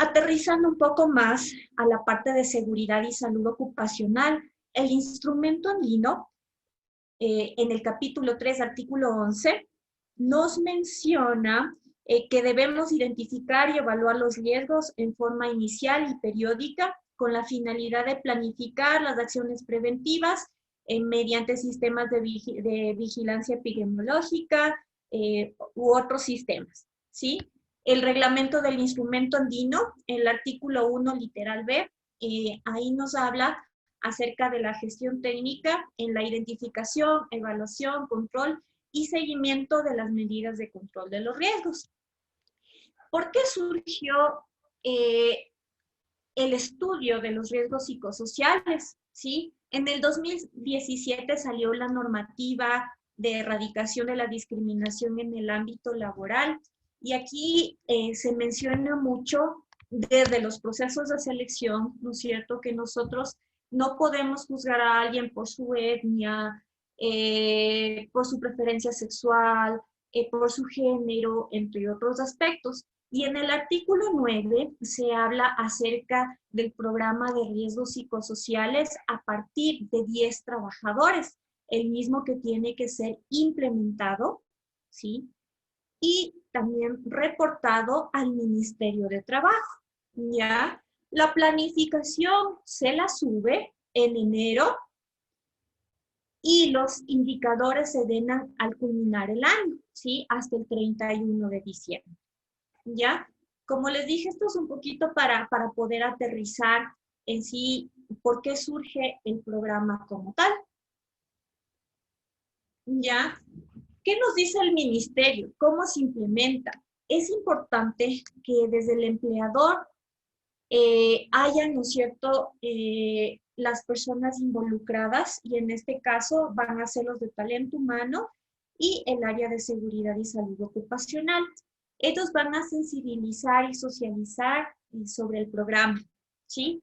Aterrizando un poco más a la parte de seguridad y salud ocupacional, el instrumento andino, en el capítulo 3, artículo 11, nos menciona que debemos identificar y evaluar los riesgos en forma inicial y periódica con la finalidad de planificar las acciones preventivas mediante sistemas de vigilancia epidemiológica u otros sistemas, ¿sí? El reglamento del instrumento andino, el artículo 1, literal B, ahí nos habla acerca de la gestión técnica en la identificación, evaluación, control y seguimiento de las medidas de control de los riesgos. ¿Por qué surgió el estudio de los riesgos psicosociales? ¿Sí? En el 2017 salió la normativa de erradicación de la discriminación en el ámbito laboral y aquí se menciona mucho desde los procesos de selección, ¿no es cierto?, que nosotros no podemos juzgar a alguien por su etnia, por su preferencia sexual, por su género, entre otros aspectos. Y en el artículo 9 se habla acerca del programa de riesgos psicosociales a partir de 10 trabajadores, el mismo que tiene que ser implementado, ¿sí? Y también reportado al Ministerio de Trabajo, ¿ya? La planificación se la sube en enero y los indicadores se den al culminar el año, ¿sí? Hasta el 31 de diciembre, ¿ya? Como les dije, esto es un poquito para poder aterrizar en sí por qué surge el programa como tal, ¿ya? ¿Qué nos dice el ministerio? ¿Cómo se implementa? Es importante que desde el empleador haya, ¿no es cierto?, las personas involucradas, y en este caso van a ser los de talento humano y el área de seguridad y salud ocupacional. Ellos van a sensibilizar y socializar sobre el programa, ¿sí?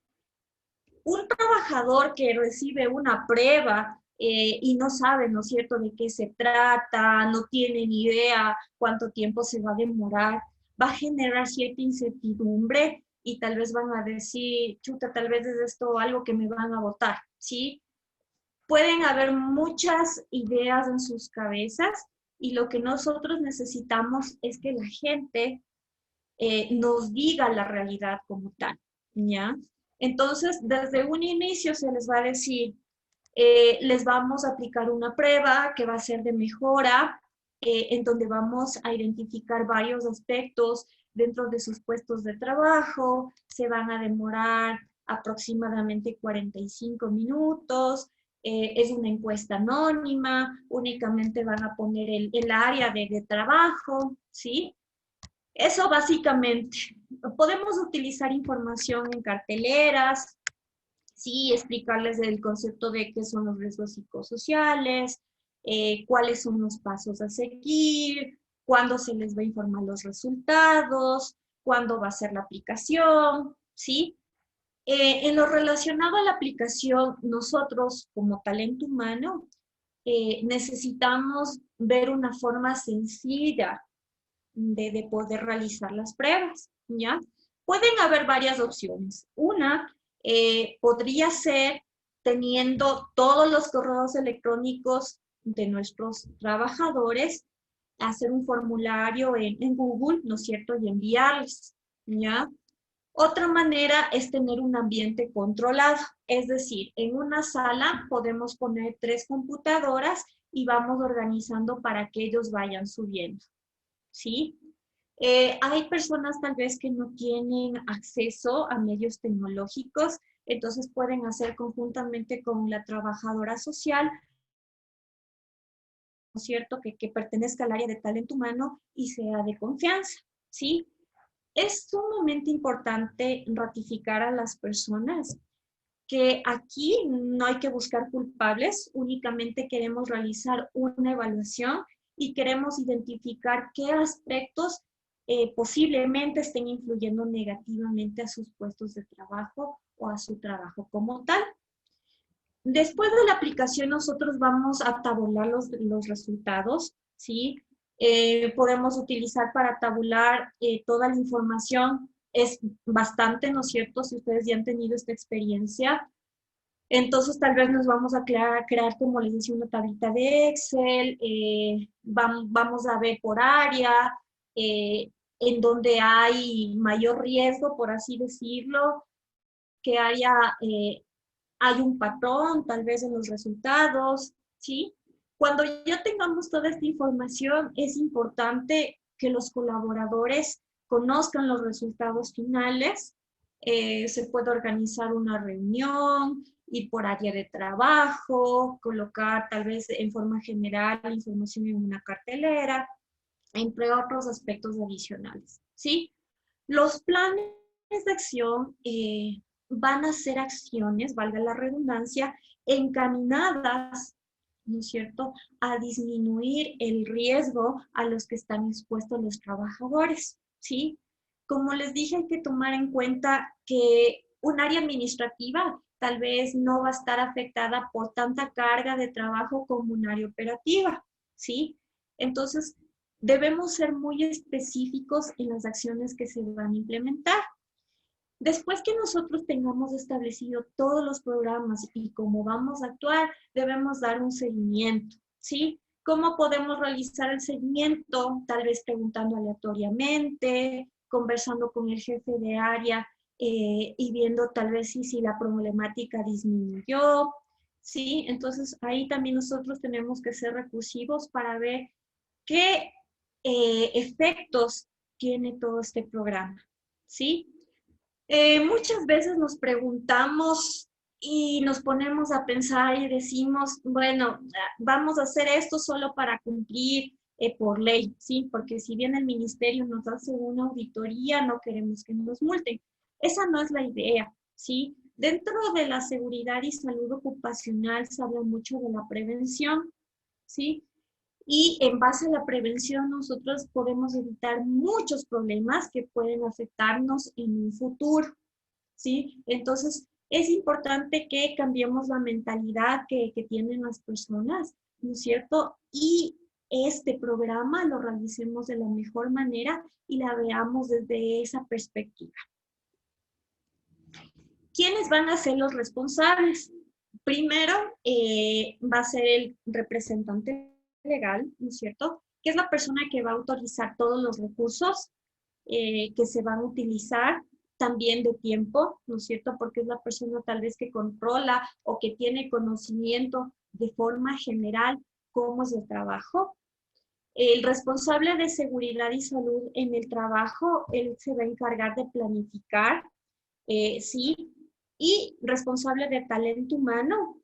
Un trabajador que recibe una prueba y no sabe, ¿no es cierto?, de qué se trata, no tiene ni idea cuánto tiempo se va a demorar, va a generar cierta incertidumbre y tal vez van a decir, chuta, tal vez es esto algo que me van a votar, ¿sí? Pueden haber muchas ideas en sus cabezas y lo que nosotros necesitamos es que la gente nos diga la realidad como tal, ¿ya? Entonces, desde un inicio se les va a decir, les vamos a aplicar una prueba que va a ser de mejora, en donde vamos a identificar varios aspectos dentro de sus puestos de trabajo, se van a demorar aproximadamente 45 minutos, es una encuesta anónima, únicamente van a poner el área de trabajo, ¿sí? Eso básicamente. Podemos utilizar información en carteleras, sí, explicarles el concepto de qué son los riesgos psicosociales, cuáles son los pasos a seguir, cuándo se les va a informar los resultados, cuándo va a ser la aplicación, ¿sí? En lo relacionado a la aplicación, nosotros como talento humano necesitamos ver una forma sencilla de poder realizar las pruebas, ¿ya? Pueden haber varias opciones. Una podría ser teniendo todos los correos electrónicos de nuestros trabajadores, hacer un formulario en Google, ¿no es cierto?, y enviarles, ¿ya? Otra manera es tener un ambiente controlado, es decir, en una sala podemos poner 3 computadoras y vamos organizando para que ellos vayan subiendo, ¿sí? Hay personas tal vez que no tienen acceso a medios tecnológicos, entonces pueden hacer conjuntamente con la trabajadora social, ¿no es cierto?, que pertenezca al área de talento humano y sea de confianza, ¿sí? Es sumamente importante ratificar a las personas que aquí no hay que buscar culpables, únicamente queremos realizar una evaluación y queremos identificar qué aspectos posiblemente estén influyendo negativamente a sus puestos de trabajo o a su trabajo como tal. Después de la aplicación nosotros vamos a tabular los resultados, ¿sí? Podemos utilizar para tabular toda la información. Es bastante, ¿no es cierto?, si ustedes ya han tenido esta experiencia. Entonces, tal vez nos vamos a crear, como les decía, una tablita de Excel, vamos a ver por área, en donde hay mayor riesgo, por así decirlo, qué área hay un patrón, tal vez en los resultados, ¿sí? Cuando ya tengamos toda esta información, es importante que los colaboradores conozcan los resultados finales, se puede organizar una reunión, ir por área de trabajo, colocar tal vez en forma general la información en una cartelera, entre otros aspectos adicionales, ¿sí? Los planes de acción van a ser acciones, valga la redundancia, encaminadas, ¿no es cierto?, a disminuir el riesgo a los que están expuestos los trabajadores, ¿sí? Como les dije, hay que tomar en cuenta que un área administrativa tal vez no va a estar afectada por tanta carga de trabajo como un área operativa, ¿sí? Entonces, debemos ser muy específicos en las acciones que se van a implementar. Después que nosotros tengamos establecido todos los programas y cómo vamos a actuar, debemos dar un seguimiento, ¿sí? ¿Cómo podemos realizar el seguimiento? Tal vez preguntando aleatoriamente, conversando con el jefe de área y viendo tal vez si la problemática disminuyó, ¿sí? Entonces, ahí también nosotros tenemos que ser recursivos para ver qué efectos tiene todo este programa, ¿sí? Muchas veces nos preguntamos y nos ponemos a pensar y decimos, bueno, vamos a hacer esto solo para cumplir por ley, ¿sí? Porque si bien el ministerio nos hace una auditoría, no queremos que nos multen. Esa no es la idea, ¿sí? Dentro de la seguridad y salud ocupacional se habla mucho de la prevención, ¿sí? Y en base a la prevención nosotros podemos evitar muchos problemas que pueden afectarnos en un futuro, ¿sí? Entonces es importante que cambiemos la mentalidad que tienen las personas, ¿no es cierto? Y este programa lo realicemos de la mejor manera y la veamos desde esa perspectiva. ¿Quiénes van a ser los responsables? Primero, va a ser el representante legal, ¿no es cierto? Que es la persona que va a autorizar todos los recursos que se van a utilizar, también de tiempo, ¿no es cierto? Porque es la persona tal vez que controla o que tiene conocimiento de forma general cómo es el trabajo. El responsable de seguridad y salud en el trabajo, él se va a encargar de planificar, sí, y responsable de talento humano,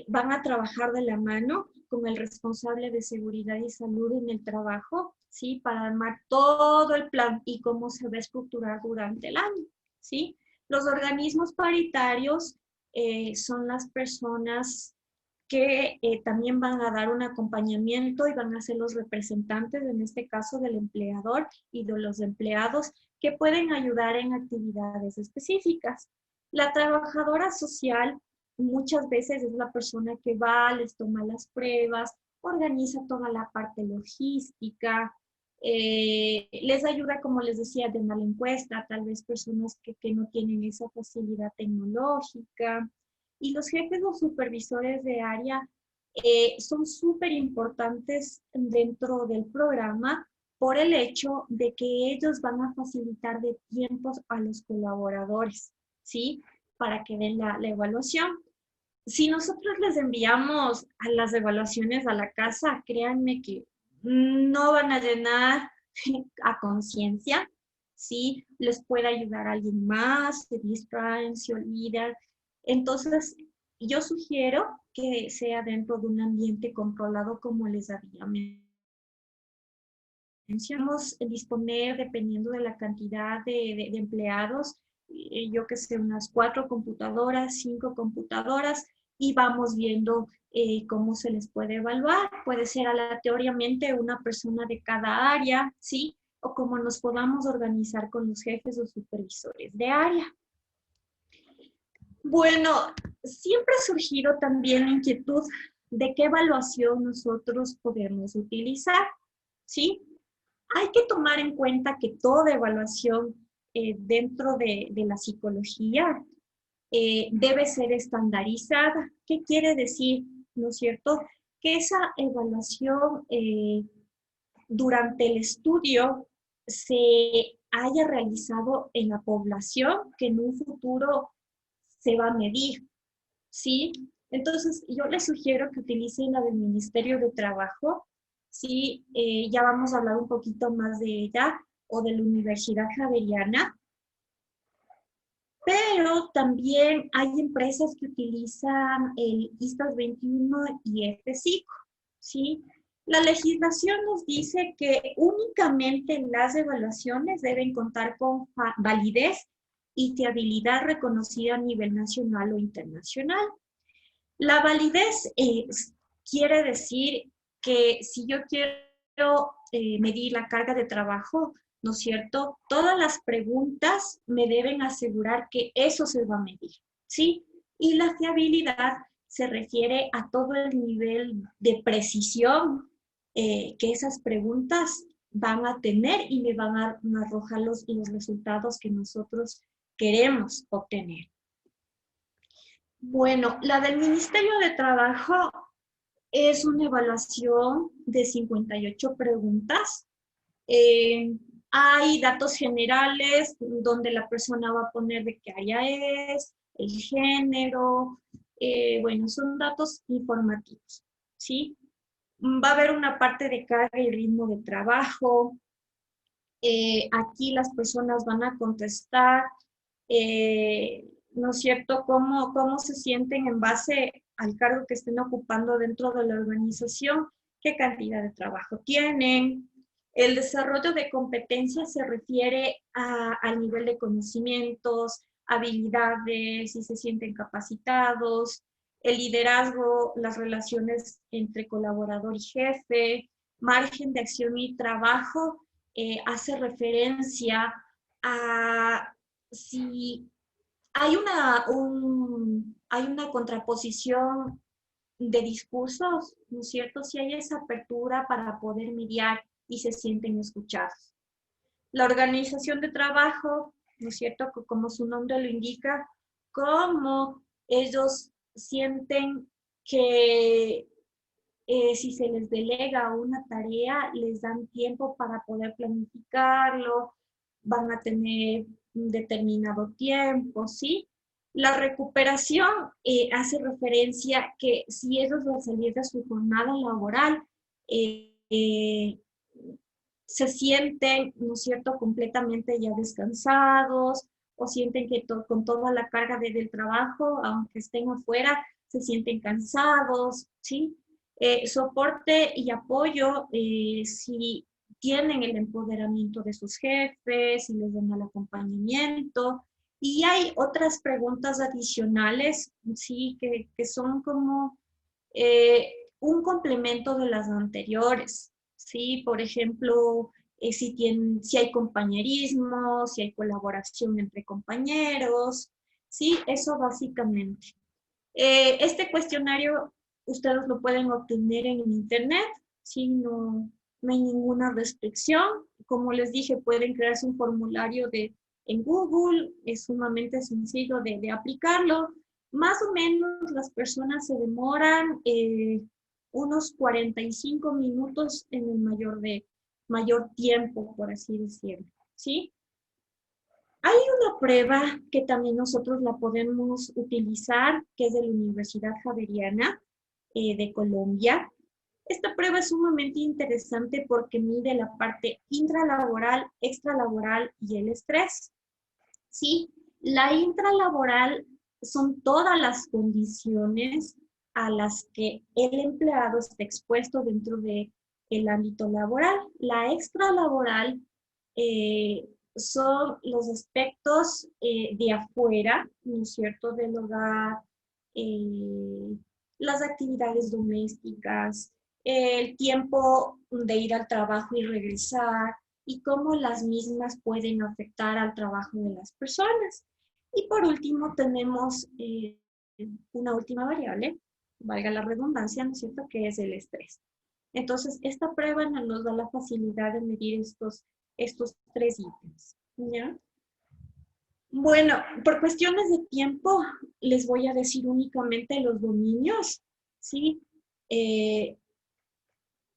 van a trabajar de la mano con el responsable de seguridad y salud en el trabajo, ¿sí? Para armar todo el plan y cómo se va a estructurar durante el año, ¿sí? Los organismos paritarios son las personas que también van a dar un acompañamiento y van a ser los representantes, en este caso, del empleador y de los empleados que pueden ayudar en actividades específicas. La trabajadora social muchas veces es la persona que va, les toma las pruebas, organiza toda la parte logística, les ayuda, como les decía, de una encuesta, tal vez personas que no tienen esa facilidad tecnológica. Y los jefes o supervisores de área son súper importantes dentro del programa por el hecho de que ellos van a facilitar de tiempos a los colaboradores, ¿sí? Para que den la evaluación. Si nosotros les enviamos a las evaluaciones a la casa, créanme que no van a llenar a conciencia, ¿sí? Les puede ayudar a alguien más, se distraen, se olvidan. Entonces, yo sugiero que sea dentro de un ambiente controlado, como les había mencionamos, disponer, dependiendo de la cantidad de empleados, yo que sé, unas 4 computadoras, 5 computadoras, y vamos viendo cómo se les puede evaluar. Puede ser aleatoriamente una persona de cada área, ¿sí? O cómo nos podamos organizar con los jefes o supervisores de área. Bueno, siempre ha surgido también la inquietud de qué evaluación nosotros podemos utilizar, ¿sí? Hay que tomar en cuenta que toda evaluación dentro de la psicología debe ser estandarizada. ¿Qué quiere decir? ¿No es cierto? Que esa evaluación durante el estudio se haya realizado en la población que en un futuro se va a medir, ¿sí? Entonces, yo les sugiero que utilicen la del Ministerio de Trabajo, ¿sí? Ya vamos a hablar un poquito más de ella, o de la Universidad Javeriana, pero también hay empresas que utilizan el ISTAS 21 y F5, ¿sí? La legislación nos dice que únicamente las evaluaciones deben contar con validez y fiabilidad reconocida a nivel nacional o internacional. La validez quiere decir que si yo quiero medir la carga de trabajo, ¿no es cierto? Todas las preguntas me deben asegurar que eso se va a medir, ¿sí? Y la fiabilidad se refiere a todo el nivel de precisión que esas preguntas van a tener y me van a arrojar los resultados que nosotros queremos obtener. Bueno, la del Ministerio de Trabajo es una evaluación de 58 preguntas. Hay datos generales donde la persona va a poner de qué área es, el género, bueno, son datos informativos, ¿sí? Va a haber una parte de carga y ritmo de trabajo. Aquí las personas van a contestar, ¿no es cierto?, cómo se sienten en base al cargo que estén ocupando dentro de la organización, qué cantidad de trabajo tienen. El desarrollo de competencias se refiere al nivel de conocimientos, habilidades, si se sienten capacitados, el liderazgo, las relaciones entre colaborador y jefe, margen de acción y trabajo, hace referencia a si hay hay una contraposición de discursos, ¿no es cierto? Si hay esa apertura para poder mediar y se sienten escuchados. La organización de trabajo, ¿no es cierto? Como su nombre lo indica, cómo ellos sienten que si se les delega una tarea, les dan tiempo para poder planificarlo, van a tener un determinado tiempo, ¿sí? La recuperación hace referencia que si ellos al salir de su jornada laboral se sienten, ¿no es cierto?, completamente ya descansados o sienten que con toda la carga del trabajo, aunque estén afuera, se sienten cansados, ¿sí? Soporte y apoyo si tienen el empoderamiento de sus jefes, si les dan el acompañamiento. Y hay otras preguntas adicionales, sí, que son como un complemento de las anteriores, ¿sí? Por ejemplo, si hay compañerismo, si hay colaboración entre compañeros, ¿sí? Eso básicamente. Este cuestionario ustedes lo pueden obtener en internet, ¿sí? No hay ninguna restricción. Como les dije, pueden crearse un formulario en Google, es sumamente sencillo de aplicarlo. Más o menos las personas se demoran unos 45 minutos en el mayor tiempo, por así decirlo, ¿sí? Hay una prueba que también nosotros la podemos utilizar, que es de la Universidad Javeriana de Colombia. Esta prueba es sumamente interesante porque mide la parte intralaboral, extralaboral y el estrés. ¿Sí? La intralaboral son todas las condiciones a las que el empleado está expuesto dentro del ámbito laboral. La extralaboral son los aspectos de afuera, ¿no es cierto?, del hogar, las actividades domésticas, el tiempo de ir al trabajo y regresar, y cómo las mismas pueden afectar al trabajo de las personas. Y por último tenemos una última variable, valga la redundancia, ¿no es cierto?, que es el estrés. Entonces, esta prueba nos da la facilidad de medir estos tres ítems, ¿ya? Bueno, por cuestiones de tiempo, les voy a decir únicamente los dominios, ¿sí?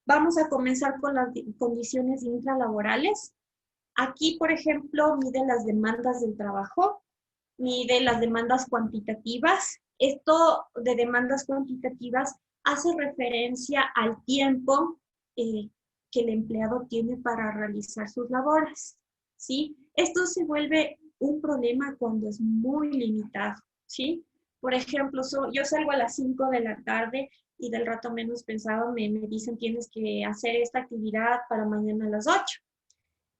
Vamos a comenzar con las condiciones intralaborales. Aquí, por ejemplo, mide las demandas del trabajo, mide las demandas cuantitativas. Esto de demandas cuantitativas hace referencia al tiempo que el empleado tiene para realizar sus labores, ¿sí? Esto se vuelve un problema cuando es muy limitado, ¿sí? Por ejemplo, yo salgo a las 5 de la tarde y del rato menos pensado me dicen tienes que hacer esta actividad para mañana a las 8.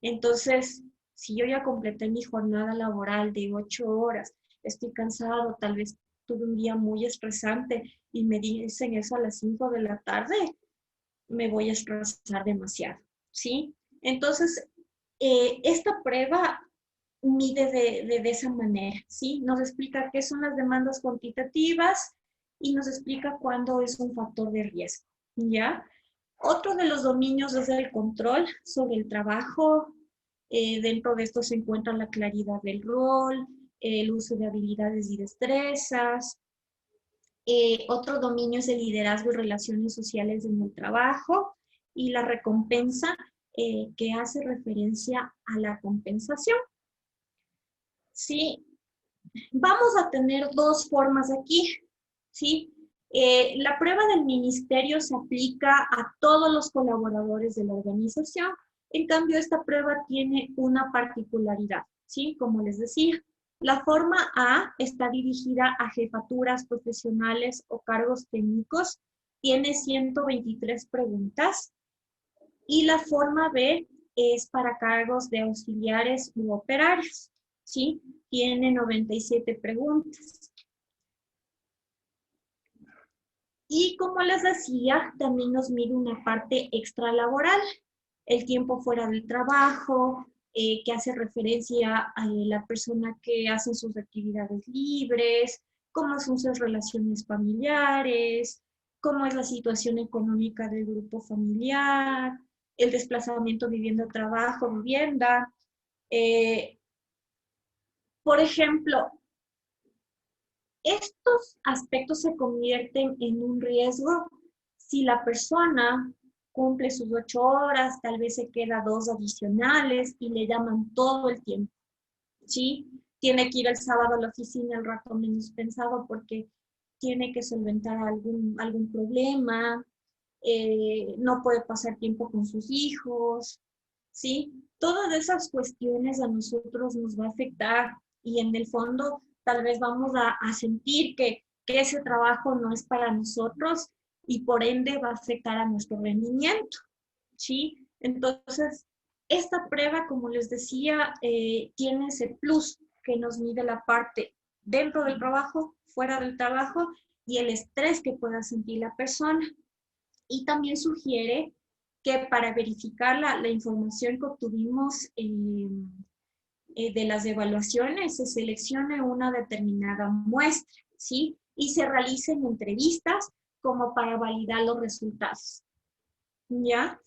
Entonces, si yo ya completé mi jornada laboral de 8 horas, estoy cansado, tal vez tuve un día muy estresante y me dicen eso a las 5 de la tarde, me voy a estresar demasiado, ¿sí? Entonces, esta prueba mide de esa manera, ¿sí? Nos explica qué son las demandas cuantitativas y nos explica cuándo es un factor de riesgo, ¿ya? Otro de los dominios es el control sobre el trabajo. Dentro de esto se encuentra la claridad del rol, el uso de habilidades y destrezas. Otro dominio es el liderazgo y relaciones sociales en el trabajo y la recompensa que hace referencia a la compensación. Sí, vamos a tener dos formas aquí. ¿sí? La prueba del ministerio se aplica a todos los colaboradores de la organización. En cambio, esta prueba tiene una particularidad, ¿sí? Como les decía, la forma A está dirigida a jefaturas profesionales o cargos técnicos, tiene 123 preguntas, y la forma B es para cargos de auxiliares u operarios, ¿sí? Tiene 97 preguntas. Y como les decía, también nos mide una parte extralaboral, el tiempo fuera del trabajo, que hace referencia a la persona que hace sus actividades libres, cómo son sus relaciones familiares, cómo es la situación económica del grupo familiar, el desplazamiento vivienda-trabajo, vivienda. Por ejemplo, estos aspectos se convierten en un riesgo si la persona cumple sus 8 horas, tal vez se queda 2 adicionales y le llaman todo el tiempo, ¿sí? Tiene que ir el sábado a la oficina el rato menos pensado porque tiene que solventar algún problema, no puede pasar tiempo con sus hijos, ¿sí? Todas esas cuestiones a nosotros nos va a afectar y en el fondo tal vez vamos a sentir que ese trabajo no es para nosotros y por ende va a afectar a nuestro rendimiento, ¿sí? Entonces, esta prueba, como les decía, tiene ese plus que nos mide la parte dentro del trabajo, fuera del trabajo y el estrés que pueda sentir la persona. Y también sugiere que para verificar la información que obtuvimos de las evaluaciones se seleccione una determinada muestra, ¿sí? Y se realicen entrevistas como para validar los resultados, ¿ya?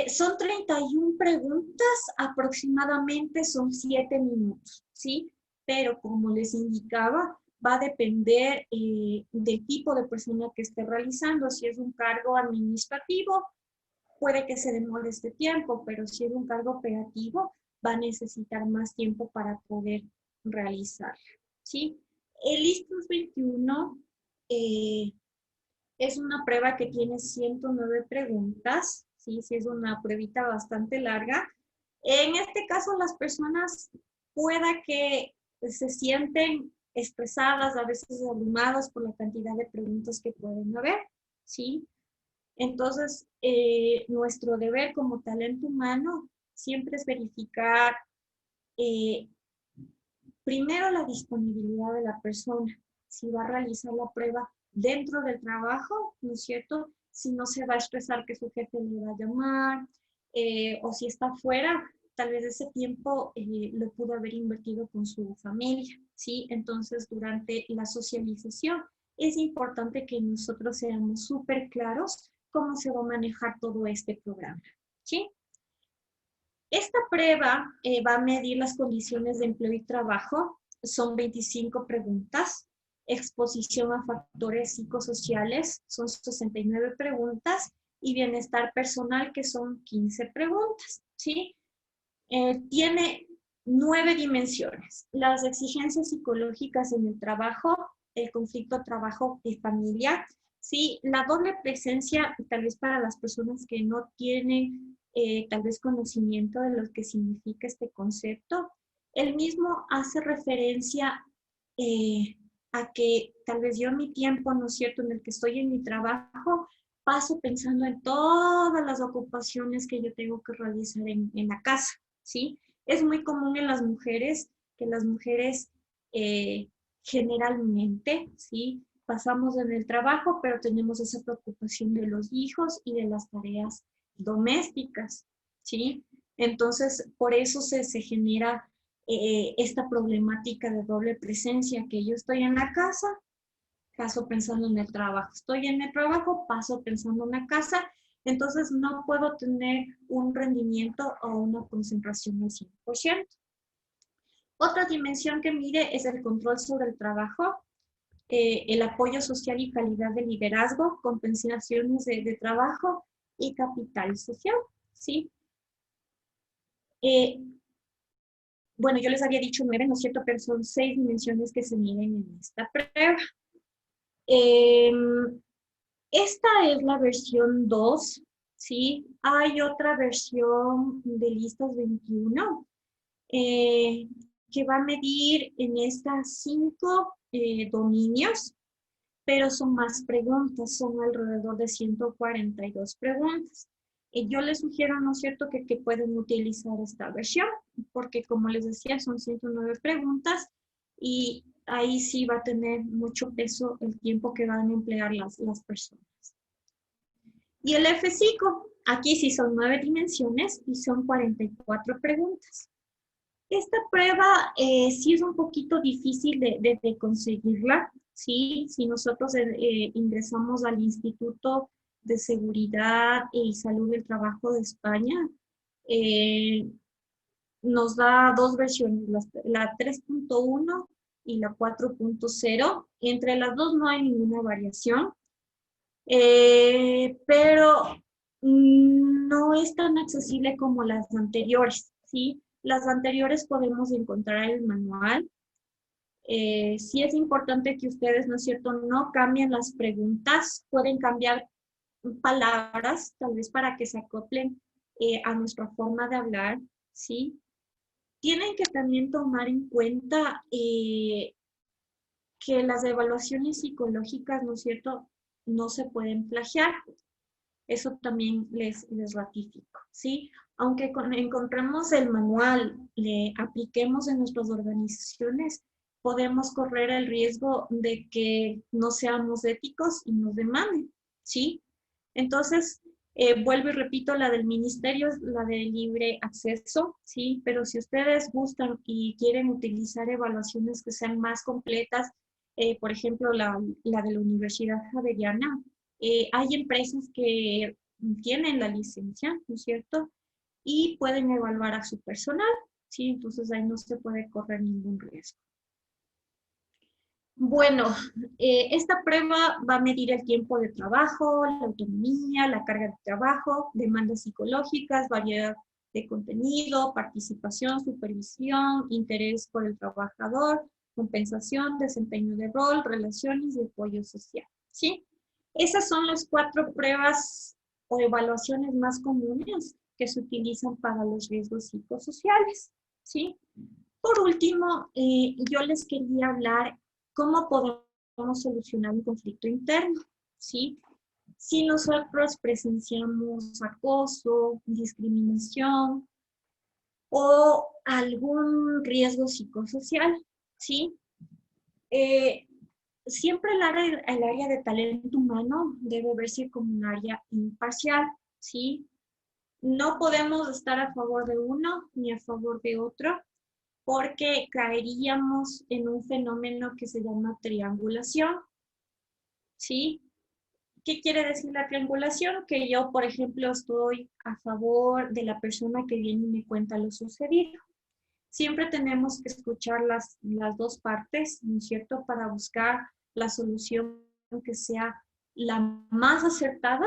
Son 31 preguntas, aproximadamente son 7 minutos, ¿sí? Pero como les indicaba, va a depender del tipo de persona que esté realizando. Si es un cargo administrativo, puede que se demore este tiempo, pero si es un cargo operativo, va a necesitar más tiempo para poder realizar, ¿sí? El ISTUS 21 es una prueba que tiene 109 preguntas, ¿sí? Sí, es una pruebita bastante larga. En este caso, las personas pueda que se sienten estresadas, a veces abrumadas por la cantidad de preguntas que pueden haber, ¿sí? Entonces, nuestro deber como talento humano siempre es verificar primero la disponibilidad de la persona, si va a realizar la prueba dentro del trabajo, ¿no es cierto? Si no se va a estresar que su jefe le va a llamar, o si está fuera, tal vez ese tiempo lo pudo haber invertido con su familia, ¿sí? Entonces, durante la socialización, es importante que nosotros seamos súper claros cómo se va a manejar todo este programa, ¿sí? Esta prueba va a medir las condiciones de empleo y trabajo. Son 25 preguntas. Exposición a factores psicosociales, son 69 preguntas. Y bienestar personal, que son 15 preguntas, ¿sí? Tiene 9 dimensiones. Las exigencias psicológicas en el trabajo, el conflicto trabajo y familia, ¿sí? La doble presencia, tal vez para las personas que no tienen tal vez conocimiento de lo que significa este concepto. El mismo hace referencia a que tal vez yo en mi tiempo, ¿no es cierto?, en el que estoy en mi trabajo, paso pensando en todas las ocupaciones que yo tengo que realizar en la casa, ¿sí? Es muy común en las mujeres que las mujeres generalmente, ¿sí?, pasamos en el trabajo, pero tenemos esa preocupación de los hijos y de las tareas domésticas, ¿sí? Entonces, por eso se genera esta problemática de doble presencia, que yo estoy en la casa, paso pensando en el trabajo, estoy en el trabajo, paso pensando en la casa, entonces no puedo tener un rendimiento o una concentración al 100%. Otra dimensión que mide es el control sobre el trabajo, el apoyo social y calidad de liderazgo, compensaciones de trabajo y capital social, ¿sí? Bueno, yo les había dicho 9, ¿no es cierto? Pero son 6 dimensiones que se miden en esta prueba. Esta es la versión 2, ¿sí? Hay otra versión de listas 21 que va a medir en estas 5 dominios, pero son más preguntas, son alrededor de 142 preguntas. Yo les sugiero, ¿no es cierto?, que pueden utilizar esta versión, porque como les decía, son 109 preguntas y ahí sí va a tener mucho peso el tiempo que van a emplear las personas. Y el F5, aquí sí son 9 dimensiones y son 44 preguntas. Esta prueba sí es un poquito difícil de conseguirla, ¿sí? Si nosotros ingresamos al Instituto de Seguridad y Salud del Trabajo de España, nos da 2 versiones, la 3.1 y la 4.0. Entre las dos no hay ninguna variación, pero no es tan accesible como las anteriores, ¿sí? Las anteriores podemos encontrar el manual. Sí es importante que ustedes, ¿no es cierto?, no cambien las preguntas, pueden cambiar palabras, tal vez para que se acoplen a nuestra forma de hablar, ¿sí? Tienen que también tomar en cuenta que las evaluaciones psicológicas, ¿no es cierto?, no se pueden plagiar. Eso también les ratifico, ¿sí? Aunque encontremos el manual, le apliquemos en nuestras organizaciones, podemos correr el riesgo de que no seamos éticos y nos demanden, ¿sí? Entonces, vuelvo y repito, la del ministerio es la de libre acceso, ¿sí? Pero si ustedes gustan y quieren utilizar evaluaciones que sean más completas, por ejemplo, la de la Universidad Javeriana, hay empresas que tienen la licencia, ¿no es cierto? Y pueden evaluar a su personal, ¿sí? Entonces ahí no se puede correr ningún riesgo. Bueno, esta prueba va a medir el tiempo de trabajo, la autonomía, la carga de trabajo, demandas psicológicas, variedad de contenido, participación, supervisión, interés por el trabajador, compensación, desempeño de rol, relaciones y apoyo social, ¿sí? Esas son las 4 pruebas o evaluaciones más comunes que se utilizan para los riesgos psicosociales, ¿sí? Por último, yo les quería hablar cómo podemos solucionar un conflicto interno, ¿sí? Si nosotros presenciamos acoso, discriminación o algún riesgo psicosocial, ¿sí? Siempre el área de talento humano debe verse como un área imparcial, ¿sí? No podemos estar a favor de uno ni a favor de otro, porque caeríamos en un fenómeno que se llama triangulación, ¿sí? ¿Qué quiere decir la triangulación? Que yo, por ejemplo, estoy a favor de la persona que viene y me cuenta lo sucedido. Siempre tenemos que escuchar las 2 partes, ¿no es cierto?, para buscar la solución que sea la más acertada,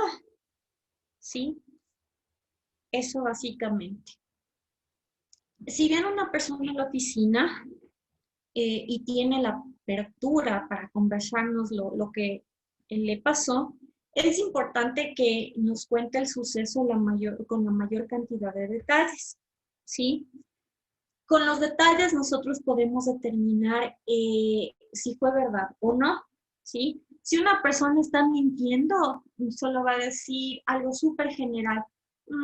¿sí? Eso básicamente. Si viene una persona a la oficina y tiene la apertura para conversarnos lo que le pasó, es importante que nos cuente el suceso con la mayor cantidad de detalles, ¿sí? Con los detalles nosotros podemos determinar si fue verdad o no, ¿sí? Si una persona está mintiendo, solo va a decir algo súper general.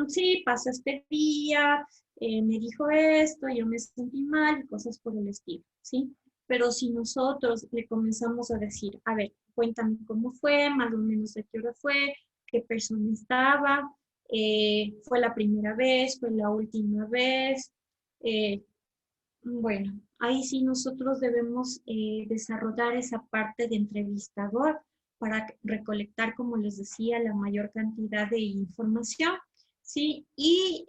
Sí, pasó este día, me dijo esto, yo me sentí mal, y cosas por el estilo, ¿sí? Pero si nosotros le comenzamos a decir, a ver, cuéntame cómo fue, más o menos de qué hora fue, qué persona estaba, fue la primera vez, fue la última vez, bueno, ahí sí nosotros debemos desarrollar esa parte de entrevistador para recolectar, como les decía, la mayor cantidad de información, ¿sí? Y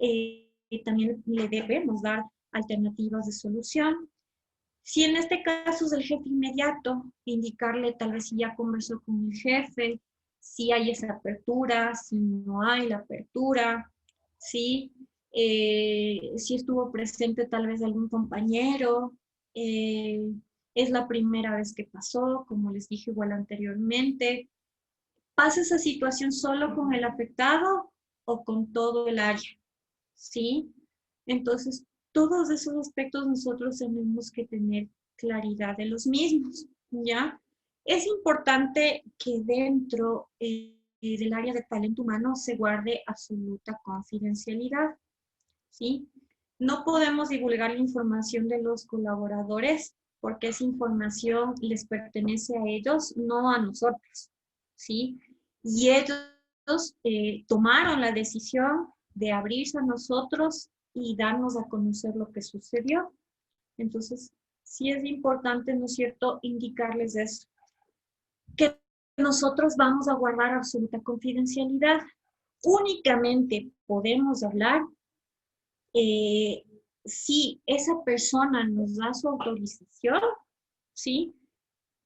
también le debemos dar alternativas de solución. Si en este caso es el jefe inmediato, indicarle tal vez si ya conversó con el jefe, si hay esa apertura, si no hay la apertura, ¿sí? Si estuvo presente tal vez algún compañero, es la primera vez que pasó, como les dije igual anteriormente. ¿Pasa esa situación solo con el afectado o con todo el área? ¿Sí? Entonces, todos esos aspectos nosotros tenemos que tener claridad de los mismos, ¿ya? Es importante que dentro del área de talento humano se guarde absoluta confidencialidad, ¿sí? No podemos divulgar la información de los colaboradores porque esa información les pertenece a ellos, no a nosotros, ¿sí? Y ellos tomaron la decisión de abrirse a nosotros y darnos a conocer lo que sucedió. Entonces, sí es importante, ¿no es cierto?, indicarles eso, que nosotros vamos a guardar absoluta confidencialidad. Únicamente podemos hablar si esa persona nos da su autorización, ¿sí?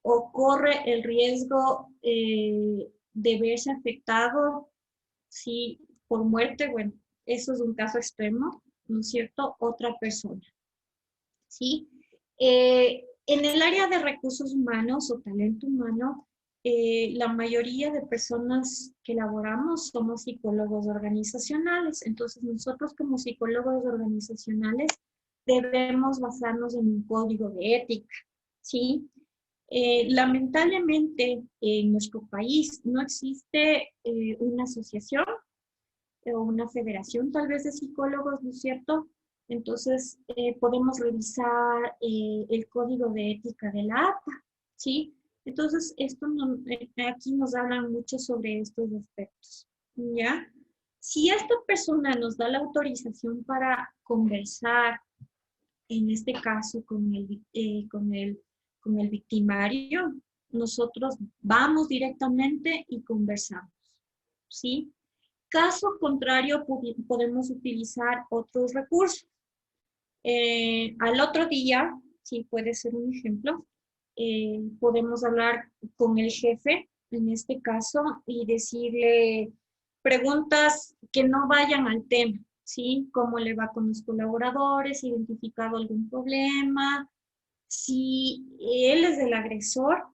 O corre el riesgo de verse afectado, ¿sí? Por muerte, bueno, eso es un caso extremo, ¿no es cierto? Otra persona, ¿sí? En el área de recursos humanos o talento humano, la mayoría de personas que laboramos somos psicólogos organizacionales. Entonces, nosotros como psicólogos organizacionales debemos basarnos en un código de ética, ¿sí? Lamentablemente, en nuestro país no existe una asociación o una federación tal vez de psicólogos, ¿no es cierto? Entonces, podemos revisar el código de ética de la APA, ¿sí? Entonces, aquí nos hablan mucho sobre estos aspectos, ¿ya? Si esta persona nos da la autorización para conversar, en este caso con el victimario, nosotros vamos directamente y conversamos, ¿sí? Caso contrario, podemos utilizar otros recursos. Al otro día, sí puede ser un ejemplo, podemos hablar con el jefe, en este caso, y decirle preguntas que no vayan al tema, ¿sí? ¿Cómo le va con los colaboradores? ¿Identificado algún problema? Si él es el agresor,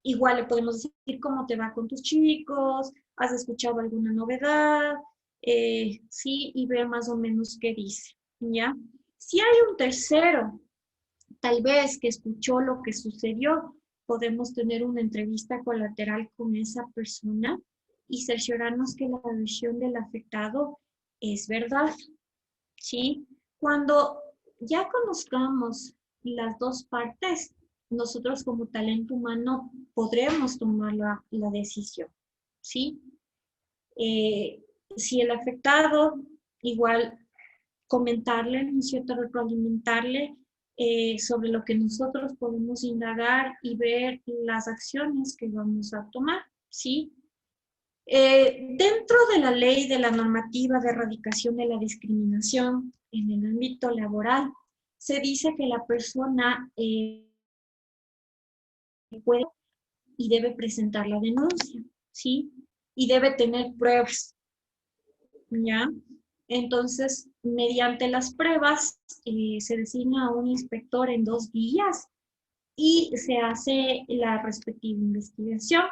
igual le podemos decir cómo te va con tus chicos, has escuchado alguna novedad, sí, y ver más o menos qué dice, ¿ya? Si hay un tercero, tal vez que escuchó lo que sucedió, podemos tener una entrevista colateral con esa persona y cerciorarnos que la versión del afectado es verdad, ¿sí? Cuando ya conozcamos las dos partes, nosotros como talento humano podremos tomar la decisión, ¿sí? Si el afectado, igual comentarle, ¿no es cierto?, retroalimentarle sobre lo que nosotros podemos indagar y ver las acciones que vamos a tomar, ¿sí? Dentro de la ley de la normativa de erradicación de la discriminación en el ámbito laboral, se dice que la persona puede y debe presentar la denuncia, ¿sí? Y debe tener pruebas, ¿ya? Entonces, mediante las pruebas, se designa a un inspector en 2 días y se hace la respectiva investigación,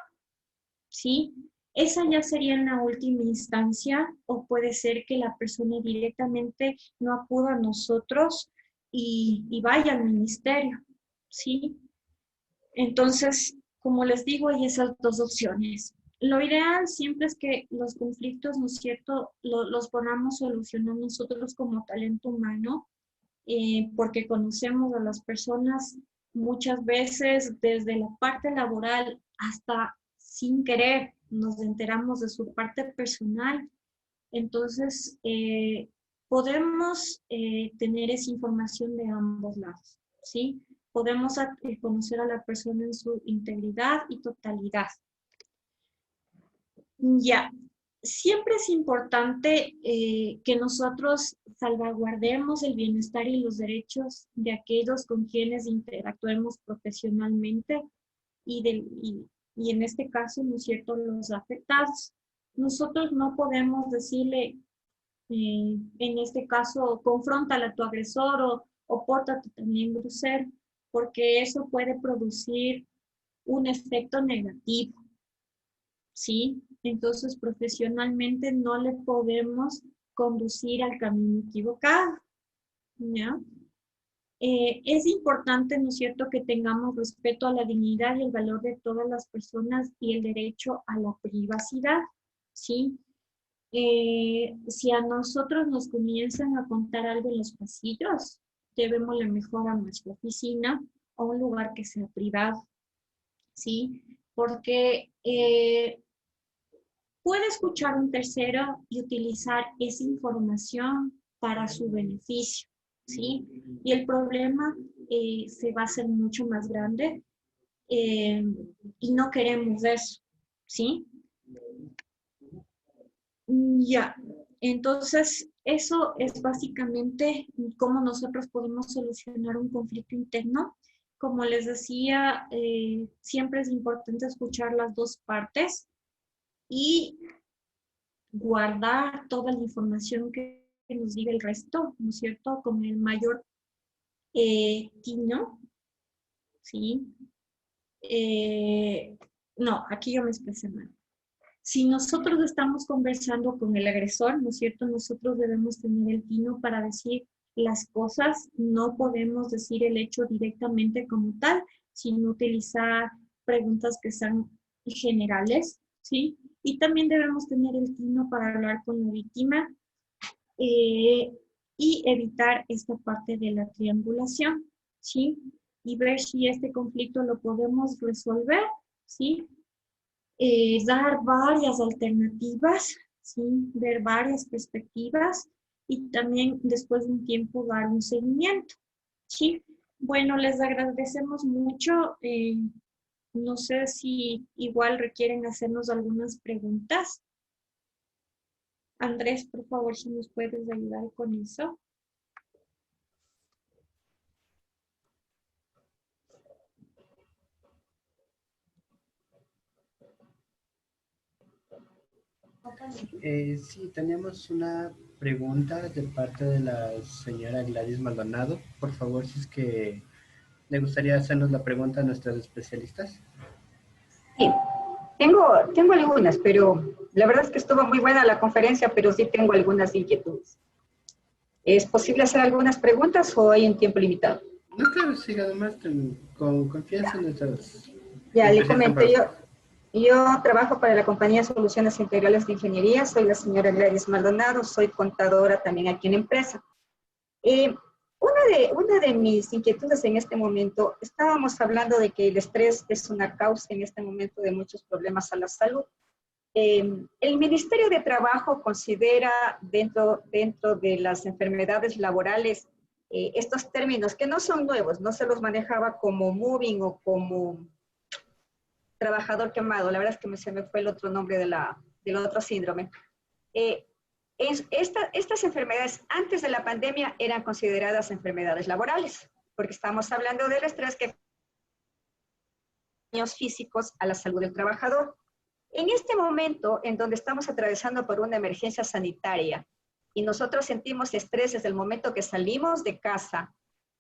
¿sí? Esa ya sería en la última instancia, o puede ser que la persona directamente no acuda a nosotros y vaya al ministerio, ¿sí? Entonces, como les digo, hay esas dos opciones. Lo ideal siempre es que los conflictos, ¿no es cierto?, los podamos solucionar nosotros como talento humano, porque conocemos a las personas muchas veces desde la parte laboral hasta sin querer nos enteramos de su parte personal. Entonces, podemos tener esa información de ambos lados, ¿sí? Podemos conocer a la persona en su integridad y totalidad. Ya, siempre es importante que nosotros salvaguardemos el bienestar y los derechos de aquellos con quienes interactuemos profesionalmente y en este caso, ¿no es cierto?, los afectados. Nosotros no podemos decirle, en este caso, confróntale a tu agresor o pórtate también grosero, porque eso puede producir un efecto negativo, ¿sí? Entonces, profesionalmente no le podemos conducir al camino equivocado, ¿ya? Es importante, ¿no es cierto?, que tengamos respeto a la dignidad y el valor de todas las personas y el derecho a la privacidad, ¿sí? Si a nosotros nos comienzan a contar algo en los pasillos, debémosle mejor a nuestra oficina o un lugar que sea privado, ¿sí? Porque puede escuchar un tercero y utilizar esa información para su beneficio, ¿sí? Y el problema se va a hacer mucho más grande y no queremos eso, ¿sí? Ya, entonces eso es básicamente cómo nosotros podemos solucionar un conflicto interno. Como les decía, siempre es importante escuchar las dos partes y guardar toda la información que nos diga el resto, ¿no es cierto? Con el mayor tino, ¿sí? No, aquí yo me expresé mal. Si nosotros estamos conversando con el agresor, ¿no es cierto? Nosotros debemos tener el tino para decir las cosas, no podemos decir el hecho directamente como tal, sino utilizar preguntas que sean generales, ¿sí? Y también debemos tener el tino para hablar con la víctima y evitar esta parte de la triangulación, ¿sí? Y ver si este conflicto lo podemos resolver, ¿sí? Dar varias alternativas, ¿sí? Ver varias perspectivas y también después de un tiempo dar un seguimiento, ¿sí? Bueno, les agradecemos mucho. No sé si igual requieren hacernos algunas preguntas. Andrés, por favor, si nos puedes ayudar con eso. Sí, tenemos una pregunta de parte de la señora Gladys Maldonado. Por favor, si es que le gustaría hacernos la pregunta a nuestras especialistas. Sí, tengo algunas, pero la verdad es que estuvo muy buena la conferencia, pero sí tengo algunas inquietudes. ¿Es posible hacer algunas preguntas o hay un tiempo limitado? No, claro, sí, además con confianza en nuestras Ya, le especialistas. comento, yo trabajo para la compañía Soluciones Integrales de Ingeniería, soy la señora Gladys Maldonado, soy contadora también aquí en la empresa. Una de mis inquietudes en este momento, estábamos hablando de que el estrés es una causa en este momento de muchos problemas a la salud. El Ministerio de Trabajo considera dentro de las enfermedades laborales estos términos que no son nuevos, no se los manejaba como moving o como trabajador quemado, la verdad es que se me fue el otro nombre del otro síndrome. Estas enfermedades antes de la pandemia eran consideradas enfermedades laborales, porque estamos hablando del estrés que daños físicos a la salud del trabajador. En este momento, en donde estamos atravesando por una emergencia sanitaria y nosotros sentimos estrés desde el momento que salimos de casa,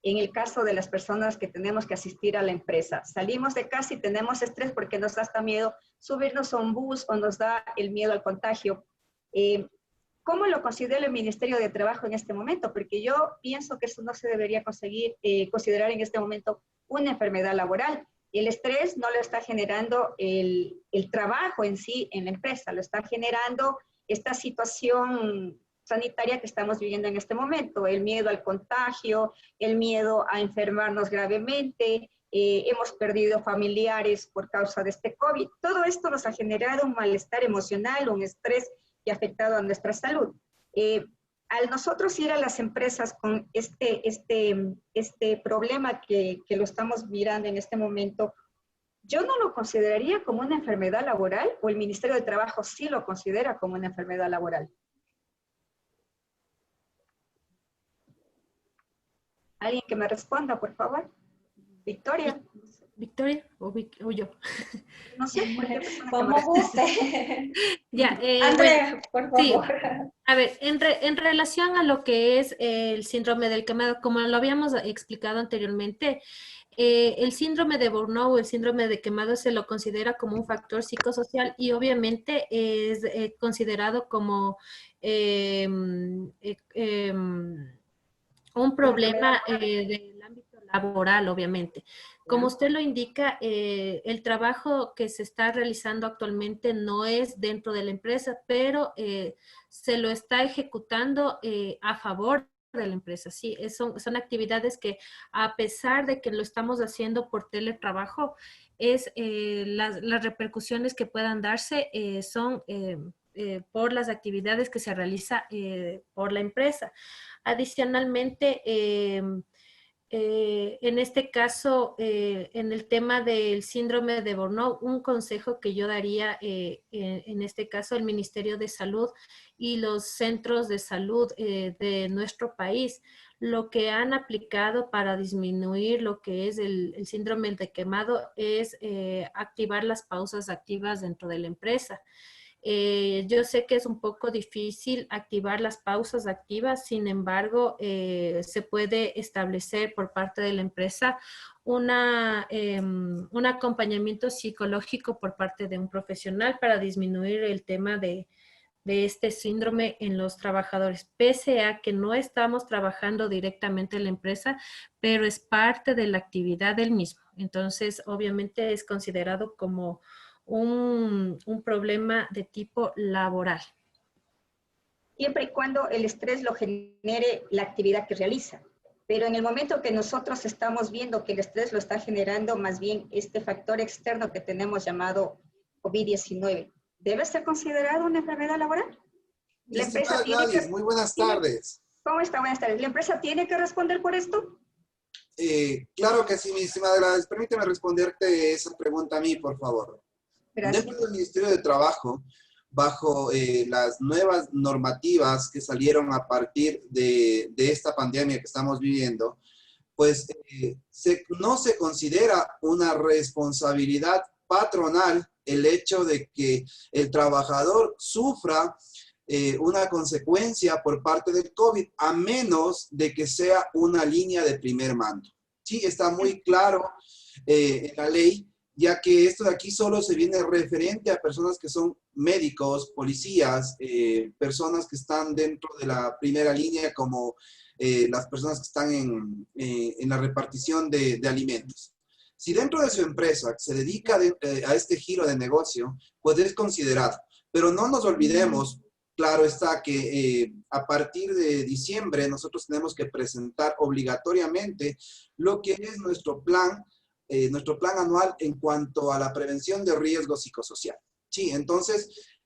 en el caso de las personas que tenemos que asistir a la empresa, salimos de casa y tenemos estrés porque nos da hasta miedo subirnos a un bus o nos da el miedo al contagio. ¿Cómo lo considera el Ministerio de Trabajo en este momento? Porque yo pienso que eso no se debería considerar en este momento una enfermedad laboral. El estrés no lo está generando el trabajo en sí en la empresa, lo está generando esta situación sanitaria que estamos viviendo en este momento, el miedo al contagio, el miedo a enfermarnos gravemente, hemos perdido familiares por causa de este COVID. Todo esto nos ha generado un malestar emocional, un estrés que ha afectado a nuestra salud. Al nosotros ir a las empresas con este problema que lo estamos mirando en este momento, yo no lo consideraría como una enfermedad laboral, o el Ministerio de Trabajo sí lo considera como una enfermedad laboral. ¿Alguien que me responda, por favor? Victoria. ¿Victoria o yo? No sé, cualquier persona que Como me guste. Ya, Andrea, por sí. favor. A ver, en relación a lo que es el síndrome del quemado, como lo habíamos explicado anteriormente, el síndrome de Burnout o el síndrome de quemado se lo considera como un factor psicosocial y obviamente es considerado como un una enfermedad problema del ámbito laboral, obviamente. Como usted lo indica, el trabajo que se está realizando actualmente no es dentro de la empresa, pero se lo está ejecutando a favor de la empresa. Sí, son actividades que a pesar de que lo estamos haciendo por teletrabajo, las repercusiones que puedan darse son por las actividades que se realiza por la empresa. Adicionalmente, en este caso, en el tema del síndrome de Burnout, un consejo que yo daría en este caso al Ministerio de Salud y los centros de salud de nuestro país, lo que han aplicado para disminuir lo que es el síndrome de quemado es activar las pausas activas dentro de la empresa. Yo sé que es un poco difícil activar las pausas activas, sin embargo, se puede establecer por parte de la empresa un acompañamiento psicológico por parte de un profesional para disminuir el tema de este síndrome en los trabajadores, pese a que no estamos trabajando directamente en la empresa, pero es parte de la actividad del mismo. Entonces, obviamente es considerado como un problema de tipo laboral. siempre y cuando el estrés lo genere la actividad que realiza. Pero en el momento que nosotros estamos viendo que el estrés lo está generando más bien este factor externo que tenemos llamado COVID-19, ¿debe ser considerado una enfermedad laboral? La empresa Estimada tiene Gladys, que... muy buenas tardes. ¿Cómo está? Buenas tardes. ¿La empresa tiene que responder por esto? Claro que sí, mi estimada Gladys. Permíteme responderte esa pregunta a mí, por favor. Gracias. Dentro del Ministerio de Trabajo, bajo las nuevas normativas que salieron a partir de esta pandemia que estamos viviendo, pues no se considera una responsabilidad patronal el hecho de que el trabajador sufra una consecuencia por parte del COVID, a menos de que sea una línea de primer mando. Sí, está muy claro en la ley, ya que esto de aquí solo se viene referente a personas que son médicos, policías, personas que están dentro de la primera línea como las personas que están en la repartición de alimentos. Si dentro de su empresa se dedica a este giro de negocio, pues es considerado. Pero no nos olvidemos, claro está que a partir de diciembre nosotros tenemos que presentar obligatoriamente lo que es nuestro plan anual en cuanto a la prevención de riesgo psicosocial. Sí, entonces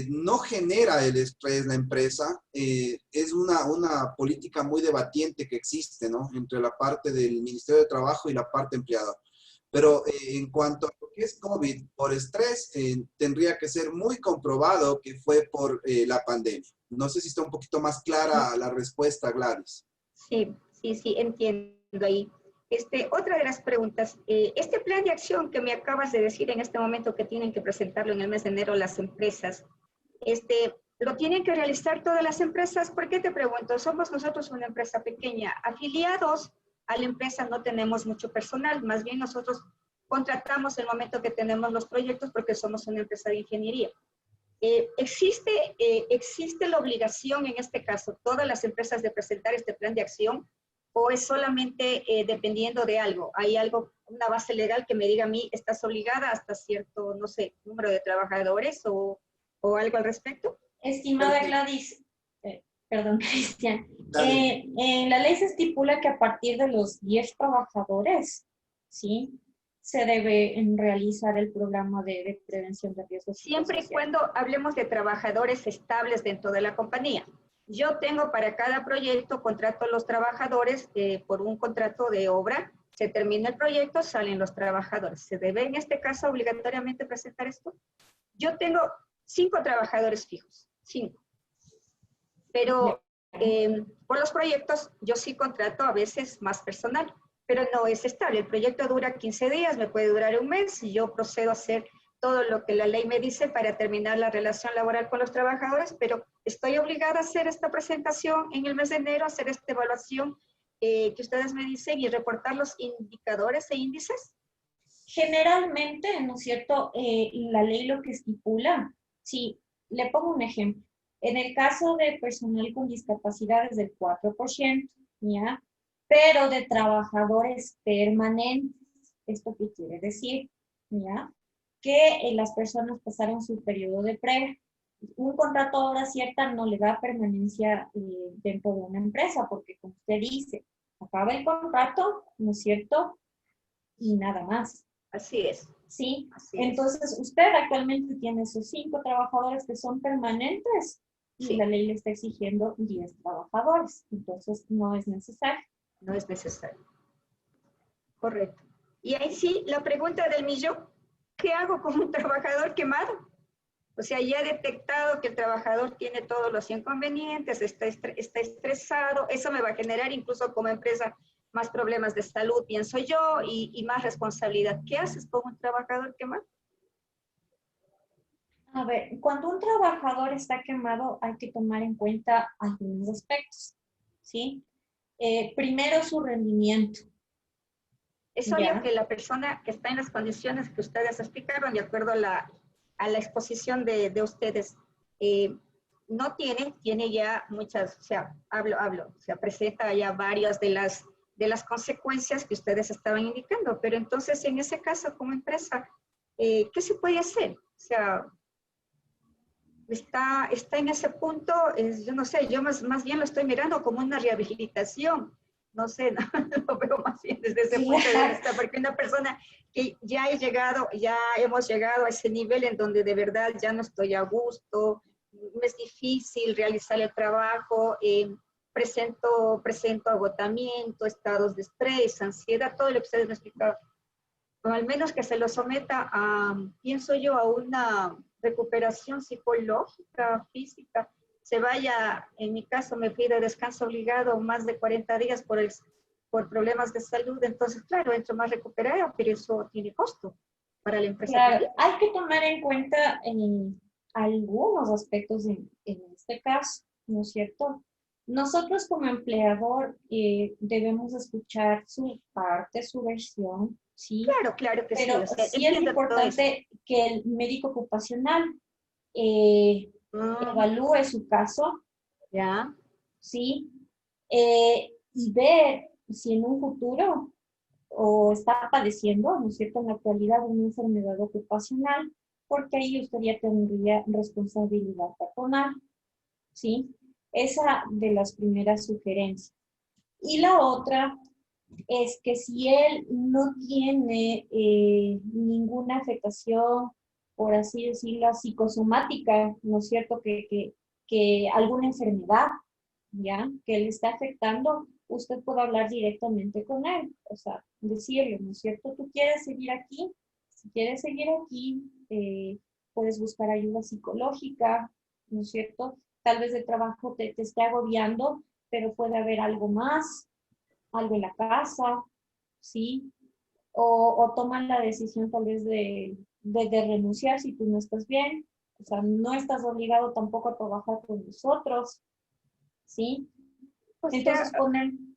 no genera el estrés la empresa, es una política muy debatiente que existe, ¿no? Entre la parte del Ministerio de Trabajo y la parte empleadora. Pero en cuanto a lo que es COVID por estrés, tendría que ser muy comprobado que fue por la pandemia. No sé si está un poquito más clara la respuesta, Gladys. Sí, entiendo ahí. Otra de las preguntas, este plan de acción que me acabas de decir en este momento que tienen que presentarlo en el mes de enero las empresas, ¿lo tienen que realizar todas las empresas? ¿Por qué te pregunto? Somos nosotros una empresa pequeña, afiliados a la empresa no tenemos mucho personal, más bien nosotros contratamos el momento que tenemos los proyectos porque somos una empresa de ingeniería. ¿Existe la obligación en este caso, todas las empresas de presentar este plan de acción o es solamente dependiendo de algo? ¿Hay algo, una base legal que me diga a mí, estás obligada hasta cierto, no sé, número de trabajadores o algo al respecto? Estimada Gladys, perdón, Cristian, en la ley se estipula que a partir de los 10 trabajadores, ¿sí?, se debe realizar el programa de prevención de riesgos. Siempre y cuando hablemos de trabajadores estables dentro de la compañía. Yo tengo para cada proyecto, contrato a los trabajadores por un contrato de obra, se termina el proyecto, salen los trabajadores. ¿Se debe en este caso obligatoriamente presentar esto? Yo tengo 5 trabajadores fijos, 5. Pero por los proyectos yo sí contrato a veces más personal. pero no es estable. El proyecto dura 15 días, me puede durar un mes y yo procedo a hacer todo lo que la ley me dice para terminar la relación laboral con los trabajadores, pero estoy obligada a hacer esta presentación en el mes de enero, hacer esta evaluación que ustedes me dicen y reportar los indicadores e índices. Generalmente, ¿no es cierto? La ley lo que estipula, sí, le pongo un ejemplo. En el caso de personal con discapacidades del 4%, ¿ya? Pero de trabajadores permanentes. ¿Esto qué quiere decir? ¿Ya? Que las personas pasaron su periodo de prueba. Un contrato a hora cierta no le da permanencia dentro de una empresa, porque como usted dice, acaba el contrato, ¿no es cierto? Y nada más. Así es. Sí, así entonces usted actualmente tiene sus 5 trabajadores que son permanentes y sí, la ley le está exigiendo 10 trabajadores, entonces no es necesario. no es necesario. Correcto. Y ahí sí, la pregunta del millón, ¿qué hago con un trabajador quemado? O sea, ya he detectado que el trabajador tiene todos los inconvenientes, está estresado, eso me va a generar incluso como empresa más problemas de salud, pienso yo, y más responsabilidad. ¿Qué haces con un trabajador quemado? A ver, cuando un trabajador está quemado hay que tomar en cuenta algunos aspectos, ¿sí? Primero su rendimiento. Es obvio que la persona que está en las condiciones que ustedes explicaron, de acuerdo a la exposición de ustedes, no tiene ya muchas, o sea, o sea, presenta ya varias de las consecuencias que ustedes estaban indicando, pero entonces en ese caso como empresa, ¿qué se puede hacer? O sea, está en ese punto, yo no sé, yo más bien lo estoy mirando como una rehabilitación, no sé, no, lo veo más bien desde ese punto de vista, porque una persona que ya hemos llegado a ese nivel en donde de verdad ya no estoy a gusto, me es difícil realizar el trabajo, presento agotamiento, estados de estrés, ansiedad, todo lo que ustedes me explicaron, o al menos que se lo someta a, pienso yo, a una recuperación psicológica, física, se vaya, en mi caso me fui de descanso obligado más de 40 días por problemas de salud, entonces claro, entro más recuperada, pero eso tiene costo para la empresa. Claro, hay que tomar en cuenta algunos aspectos en este caso, ¿no es cierto? Nosotros como empleador debemos escuchar su parte, su versión, ¿sí? Claro que pero sí, o sea, sí es importante que el médico ocupacional evalúe su caso, ya, ¿sí? Y ver si en un futuro o está padeciendo, ¿no es cierto?, en la actualidad una enfermedad ocupacional, porque ahí usted ya tendría responsabilidad personal, ¿sí? Esa de las primeras sugerencias. Y la otra es que si él no tiene ninguna afectación, por así decirlo, psicosomática, ¿no es cierto?, que alguna enfermedad, ¿ya?, que le está afectando, usted puede hablar directamente con él, o sea, decirle, ¿no es cierto?, tú quieres seguir aquí, si quieres seguir aquí, puedes buscar ayuda psicológica, ¿no es cierto?, tal vez el trabajo te esté agobiando, pero puede haber algo más, algo en la casa, ¿sí? O toman la decisión tal vez de renunciar si tú no estás bien, o sea, no estás obligado tampoco a trabajar con nosotros, ¿sí? Entonces ponen...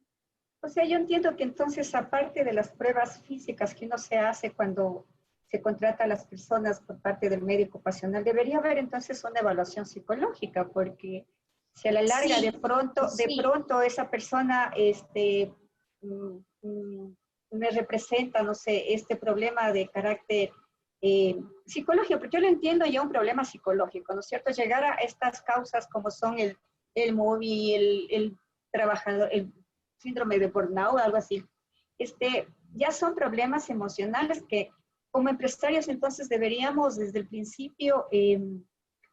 O sea, yo entiendo que entonces, aparte de las pruebas físicas que uno se hace cuando se contrata a las personas por parte del médico ocupacional, debería haber entonces una evaluación psicológica, porque si a la larga Sí, de pronto esa persona me representa, no sé, este problema de carácter psicológico, porque yo lo entiendo ya un problema psicológico, ¿no es cierto? Llegar a estas causas como son el MOVI, el trabajador, el síndrome de burnout, algo así, ya son problemas emocionales que como empresarios entonces deberíamos desde el principio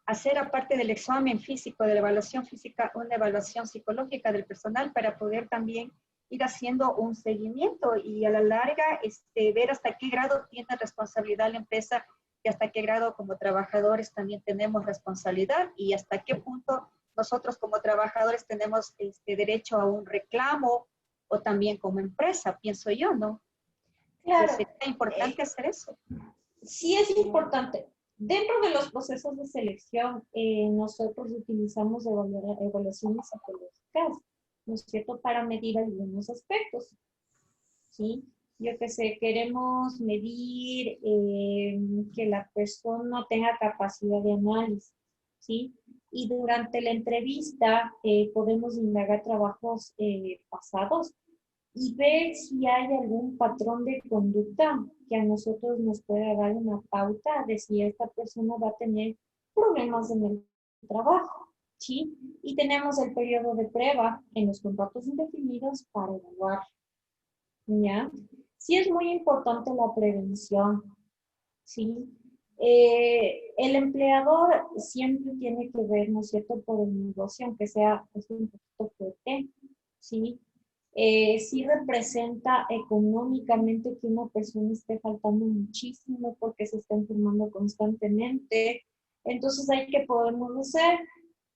hacer, aparte del examen físico, de la evaluación física, una evaluación psicológica del personal para poder también ir haciendo un seguimiento y a la larga ver hasta qué grado tiene responsabilidad la empresa y hasta qué grado como trabajadores también tenemos responsabilidad y hasta qué punto nosotros como trabajadores tenemos derecho a un reclamo o también como empresa, pienso yo, ¿no? Claro. Sería importante hacer eso. Sí es importante. Dentro de los procesos de selección, nosotros utilizamos evaluaciones psicológicas, ¿no es cierto?, para medir algunos aspectos, ¿sí? Yo que sé, queremos medir que la persona tenga capacidad de análisis, ¿sí? Y durante la entrevista podemos indagar trabajos pasados y ver si hay algún patrón de conducta que a nosotros nos pueda dar una pauta de si esta persona va a tener problemas en el trabajo, ¿sí? Y tenemos el periodo de prueba en los contratos indefinidos para evaluar, ¿ya? Sí es muy importante la prevención, ¿sí? El empleador siempre tiene que ver, ¿no es cierto?, por el negocio, aunque sea un poquito fuerte, ¿sí? Sí representa económicamente que una persona esté faltando muchísimo porque se está enfermando constantemente. Entonces hay que podemos hacer,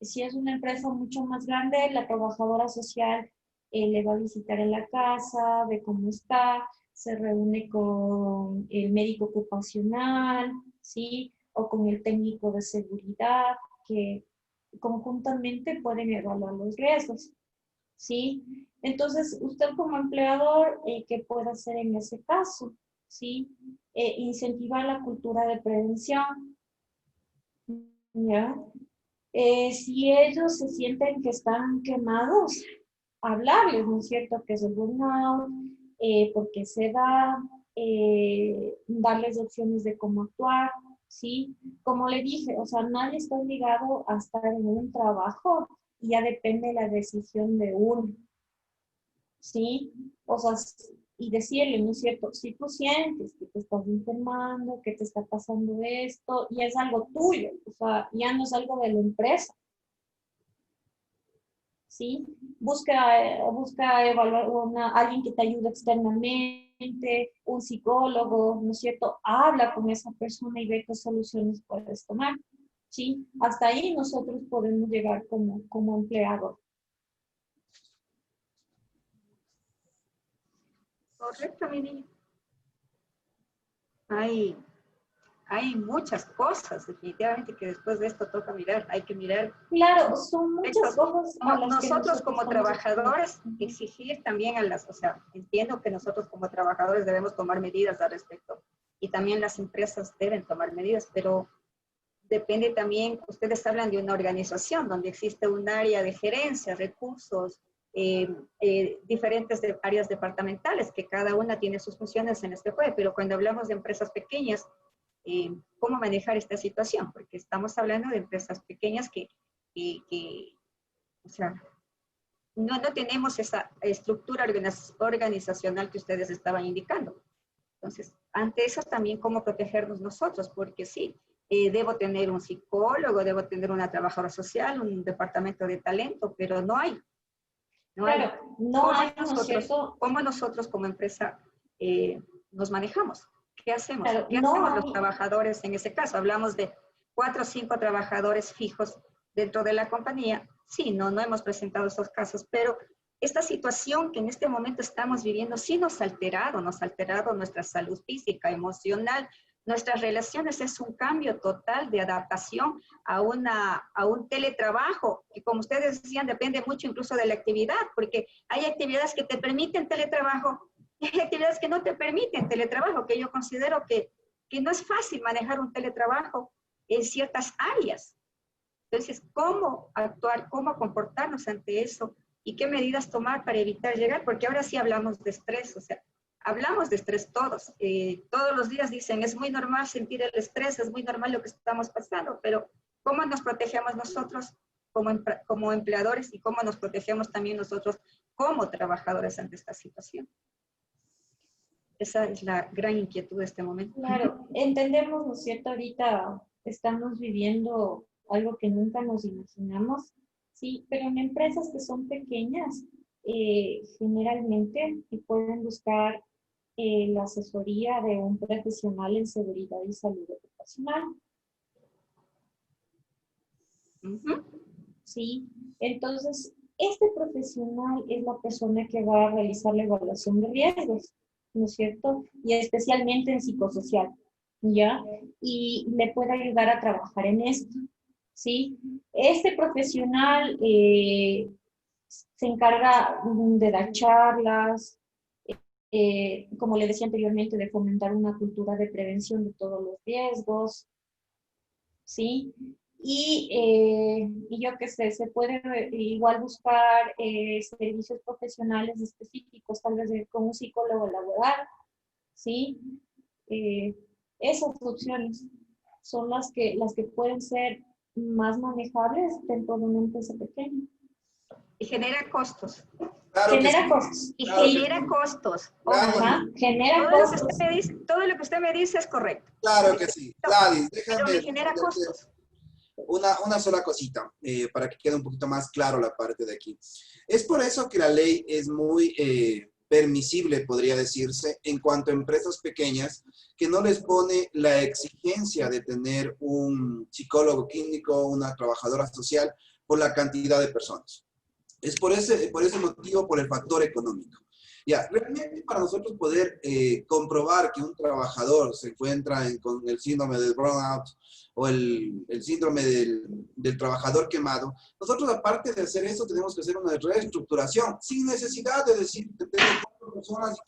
si es una empresa mucho más grande, la trabajadora social le va a visitar en la casa, ve cómo está, se reúne con el médico ocupacional, ¿sí? O con el técnico de seguridad, que conjuntamente pueden evaluar los riesgos, ¿sí? Entonces, usted como empleador, ¿qué puede hacer en ese caso? ¿Sí? Incentivar la cultura de prevención, ¿ya? Si ellos se sienten que están quemados, hablarles, ¿no es cierto?, que es el burnout, por qué se da, darles opciones de cómo actuar, ¿sí? Como le dije, o sea, nadie está obligado a estar en un trabajo y ya depende de la decisión de uno, ¿sí? O sea, y decirle, ¿no es cierto? Si tú sientes que te estás enfermando, que te está pasando esto, y es algo tuyo, o sea, ya no es algo de la empresa, ¿sí? Busca evaluar alguien que te ayude externamente, un psicólogo, ¿no es cierto? Habla con esa persona y ve qué soluciones puedes tomar, ¿sí? Hasta ahí nosotros podemos llegar como empleador. Correcto, mi niña. Hay muchas cosas, definitivamente, que después de esto toca mirar. Hay que mirar. Claro, son muchas cosas a las que Nosotros como trabajadores estamos exigir también o sea, entiendo que nosotros como trabajadores debemos tomar medidas al respecto y también las empresas deben tomar medidas, pero depende también, ustedes hablan de una organización donde existe un área de gerencia, recursos, diferentes áreas departamentales, que cada una tiene sus funciones en este juego, pero cuando hablamos de empresas pequeñas, ¿cómo manejar esta situación? Porque estamos hablando de empresas pequeñas que o sea, no tenemos esa estructura organizacional que ustedes estaban indicando. Entonces, ante eso también cómo protegernos nosotros, porque sí, debo tener un psicólogo, debo tener una trabajadora social, un departamento de talento, pero no hay. Claro, no hay, ¿no es cierto? ¿Cómo nosotros como empresa nos manejamos? ¿Qué hacemos? Claro, ¿Qué no hacemos hay. los trabajadores en ese caso? Hablamos de 4 o 5 trabajadores fijos dentro de la compañía. Sí, no hemos presentado esos casos, pero esta situación que en este momento estamos viviendo sí nos ha alterado nuestra salud física, emocional, nuestras relaciones. Es un cambio total de adaptación a un teletrabajo, que como ustedes decían, depende mucho incluso de la actividad, porque hay actividades que te permiten teletrabajo, y hay actividades que no te permiten teletrabajo, que yo considero que no es fácil manejar un teletrabajo en ciertas áreas. Entonces, ¿cómo actuar, cómo comportarnos ante eso? ¿Y qué medidas tomar para evitar llegar? Porque ahora sí hablamos de estrés, o sea, hablamos de estrés todos. Todos los días dicen, es muy normal sentir el estrés, es muy normal lo que estamos pasando, pero ¿cómo nos protegemos nosotros como empleadores y cómo nos protegemos también nosotros como trabajadores ante esta situación? Esa es la gran inquietud de este momento. Claro, entendemos, ¿no es cierto? Ahorita estamos viviendo algo que nunca nos imaginamos, sí, pero en empresas que son pequeñas, generalmente pueden buscar la asesoría de un profesional en seguridad y salud ocupacional. Uh-huh. Sí, entonces Este profesional es la persona que va a realizar la evaluación de riesgos, ¿no es cierto? Y especialmente en psicosocial, ¿ya? Y le puede ayudar a trabajar en esto, ¿sí? Este profesional se encarga de dar charlas, como le decía anteriormente, de fomentar una cultura de prevención de todos los riesgos, ¿sí? Y yo qué sé, se puede igual buscar servicios profesionales específicos, tal vez con un psicólogo laboral, ¿sí? Eh, Esas opciones son las que pueden ser más manejables dentro de una empresa pequeña. Y genera costos. Claro que Genera sí. costos. Y Claro que genera sí. costos. Claro. Ajá, genera Todo lo que costos. usted me dice, todo lo que usted me dice es correcto. Claro que sí. Gladys, Pero déjame me genera responderte costos. una sola cosita, para que quede un poquito más claro la parte de aquí. Es por eso que la ley es muy permisible, podría decirse, en cuanto a empresas pequeñas, que no les pone la exigencia de tener un psicólogo clínico, una trabajadora social, por la cantidad de personas. Es por ese motivo, por el factor económico. Ya, realmente para nosotros poder comprobar que un trabajador se encuentra con el síndrome del burnout o el síndrome del trabajador quemado, nosotros aparte de hacer eso tenemos que hacer una reestructuración sin necesidad de decir que tengo 4 personas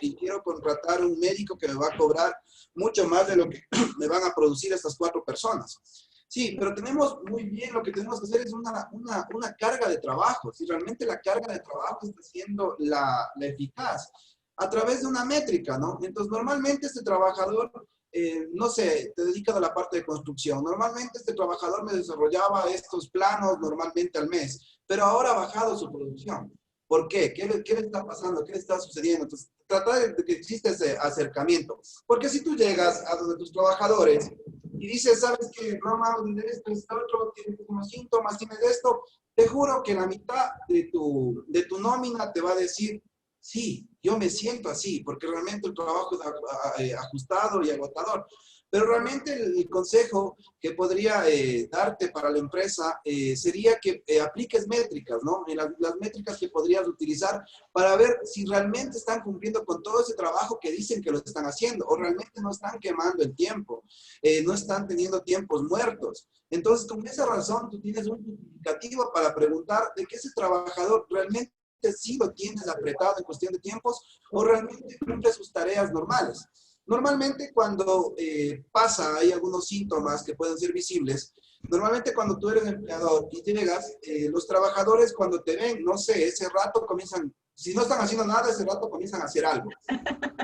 y quiero contratar un médico que me va a cobrar mucho más de lo que me van a producir estas 4 personas. Sí, pero tenemos muy bien, lo que tenemos que hacer es una carga de trabajo. Si realmente la carga de trabajo está siendo la eficaz, a través de una métrica, ¿no? Entonces, normalmente este trabajador, no sé, te dedicas a la parte de construcción. Normalmente este trabajador me desarrollaba estos planos normalmente al mes, pero ahora ha bajado su producción. ¿Por qué? ¿Qué le está pasando? ¿Qué le está sucediendo? Entonces, tratar de que exista ese acercamiento. Porque si tú llegas a donde tus trabajadores y dices, ¿sabes qué? Roma, de esto, esto, otro, tienes unos síntomas, tienes esto, te juro que la mitad de tu nómina te va a decir, sí, yo me siento así, porque realmente el trabajo es ajustado y agotador. Pero realmente el consejo que podría darte para la empresa sería que apliques métricas, ¿no? Las métricas que podrías utilizar para ver si realmente están cumpliendo con todo ese trabajo que dicen que lo están haciendo o realmente no están quemando el tiempo, no están teniendo tiempos muertos. Entonces, con esa razón, tú tienes un justificativo para preguntar de que ese trabajador realmente sí lo tienes apretado en cuestión de tiempos o realmente cumple sus tareas normales. Normalmente cuando hay algunos síntomas que pueden ser visibles. Normalmente cuando tú eres empleador y llegas, los trabajadores cuando te ven, no sé, ese rato comienzan, si no están haciendo nada, ese rato comienzan a hacer algo.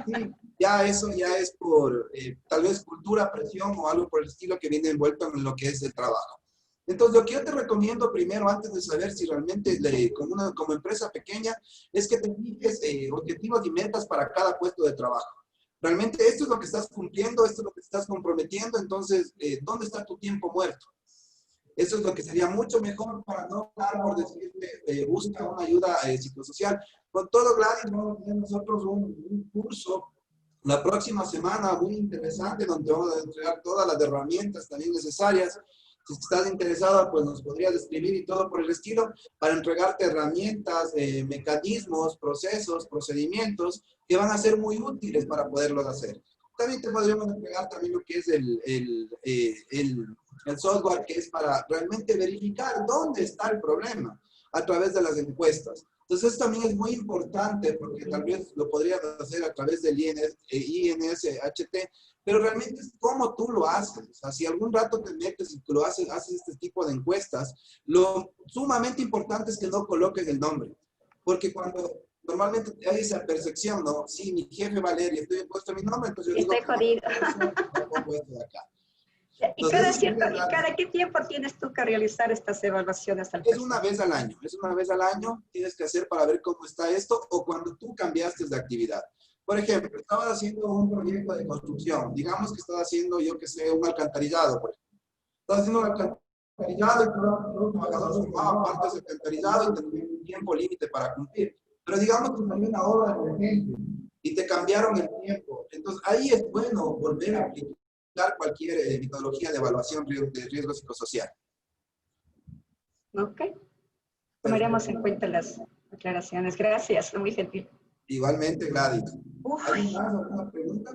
Sí, ya eso ya es por tal vez cultura, presión o algo por el estilo que viene envuelto en lo que es el trabajo. Entonces, lo que yo te recomiendo primero, antes de saber si realmente como empresa pequeña, es que te fijes objetivos y metas para cada puesto de trabajo. Realmente esto es lo que estás cumpliendo, esto es lo que estás comprometiendo, entonces, ¿dónde está tu tiempo muerto? Eso es lo que sería mucho mejor para no dar por decirte, busca una ayuda psicosocial. Con todo, Gladys, vamos a tener nosotros un curso la próxima semana muy interesante donde vamos a entregar todas las herramientas también necesarias. Si estás interesada, pues nos podrías escribir y todo por el estilo para entregarte herramientas, mecanismos, procesos, procedimientos que van a ser muy útiles para poderlos hacer. También te podríamos entregar también lo que es el software que es para realmente verificar dónde está el problema a través de las encuestas. Entonces, eso también es muy importante porque tal vez lo podrías hacer a través del INSHT, pero realmente es cómo tú lo haces. O sea, si algún rato te metes y lo haces este tipo de encuestas, lo sumamente importante es que no coloques el nombre. Porque cuando normalmente hay esa percepción, ¿no? Sí, mi jefe Valeria, estoy puesto mi nombre, entonces yo digo, Estoy jodido. no pongo esto de acá. ¿Y cada qué tiempo tienes tú que realizar estas evaluaciones al Es una vez al año. Es una vez al año tienes que hacer para ver cómo está esto o cuando tú cambiaste de actividad. Por ejemplo, estabas haciendo un proyecto de construcción. Digamos que estás haciendo, yo que sé, un alcantarillado, por ejemplo. Estás haciendo un alcantarillado y los trabajadores formaban parte de ese alcantarillado y tenían un tiempo límite para cumplir. Pero digamos que salió una obra de urgencia y te cambiaron el tiempo. Entonces, ahí es bueno volver a aplicar cualquier metodología de evaluación de riesgo psicosocial. Ok. Tomaremos en cuenta las aclaraciones. Gracias, muy gentil. Igualmente, Gladys. Uf. ¿Alguien más? ¿Alguna pregunta?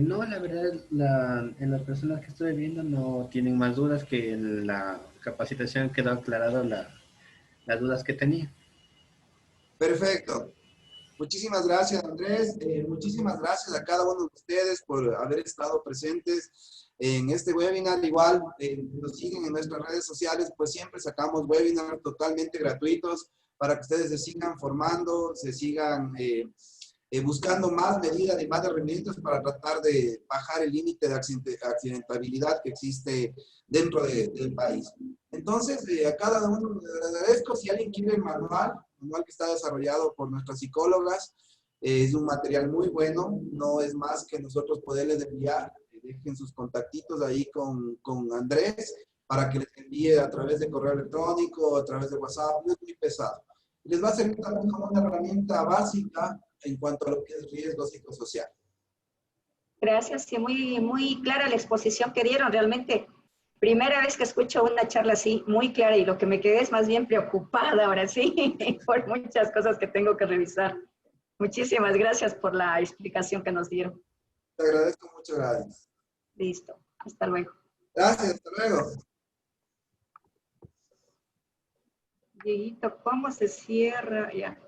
No, la verdad, en las personas que estoy viendo no tienen más dudas, que en la capacitación quedó aclarado las dudas que tenía. Perfecto. Muchísimas gracias, Andrés. Muchísimas gracias a cada uno de ustedes por haber estado presentes en este webinar. Igual, nos siguen en nuestras redes sociales, pues siempre sacamos webinars totalmente gratuitos para que ustedes se sigan formando, se sigan buscando más medidas y más herramientas para tratar de bajar el límite de accidentabilidad que existe dentro del país. Entonces, a cada uno les agradezco. Si alguien quiere el manual que está desarrollado por nuestras psicólogas, es un material muy bueno, no es más que nosotros poderles enviar, dejen sus contactitos ahí con Andrés para que les envíe a través de correo electrónico, a través de WhatsApp, no es muy pesado. Les va a servir también como una herramienta básica en cuanto a lo que es riesgo psicosocial. Gracias, sí, muy clara la exposición que dieron. Realmente, primera vez que escucho una charla así, muy clara, y lo que me quedé es más bien preocupada ahora sí, por muchas cosas que tengo que revisar. Muchísimas gracias por la explicación que nos dieron. Te agradezco mucho, gracias. Listo, hasta luego. Gracias, hasta luego. Dieguito, ¿cómo se cierra? Ya.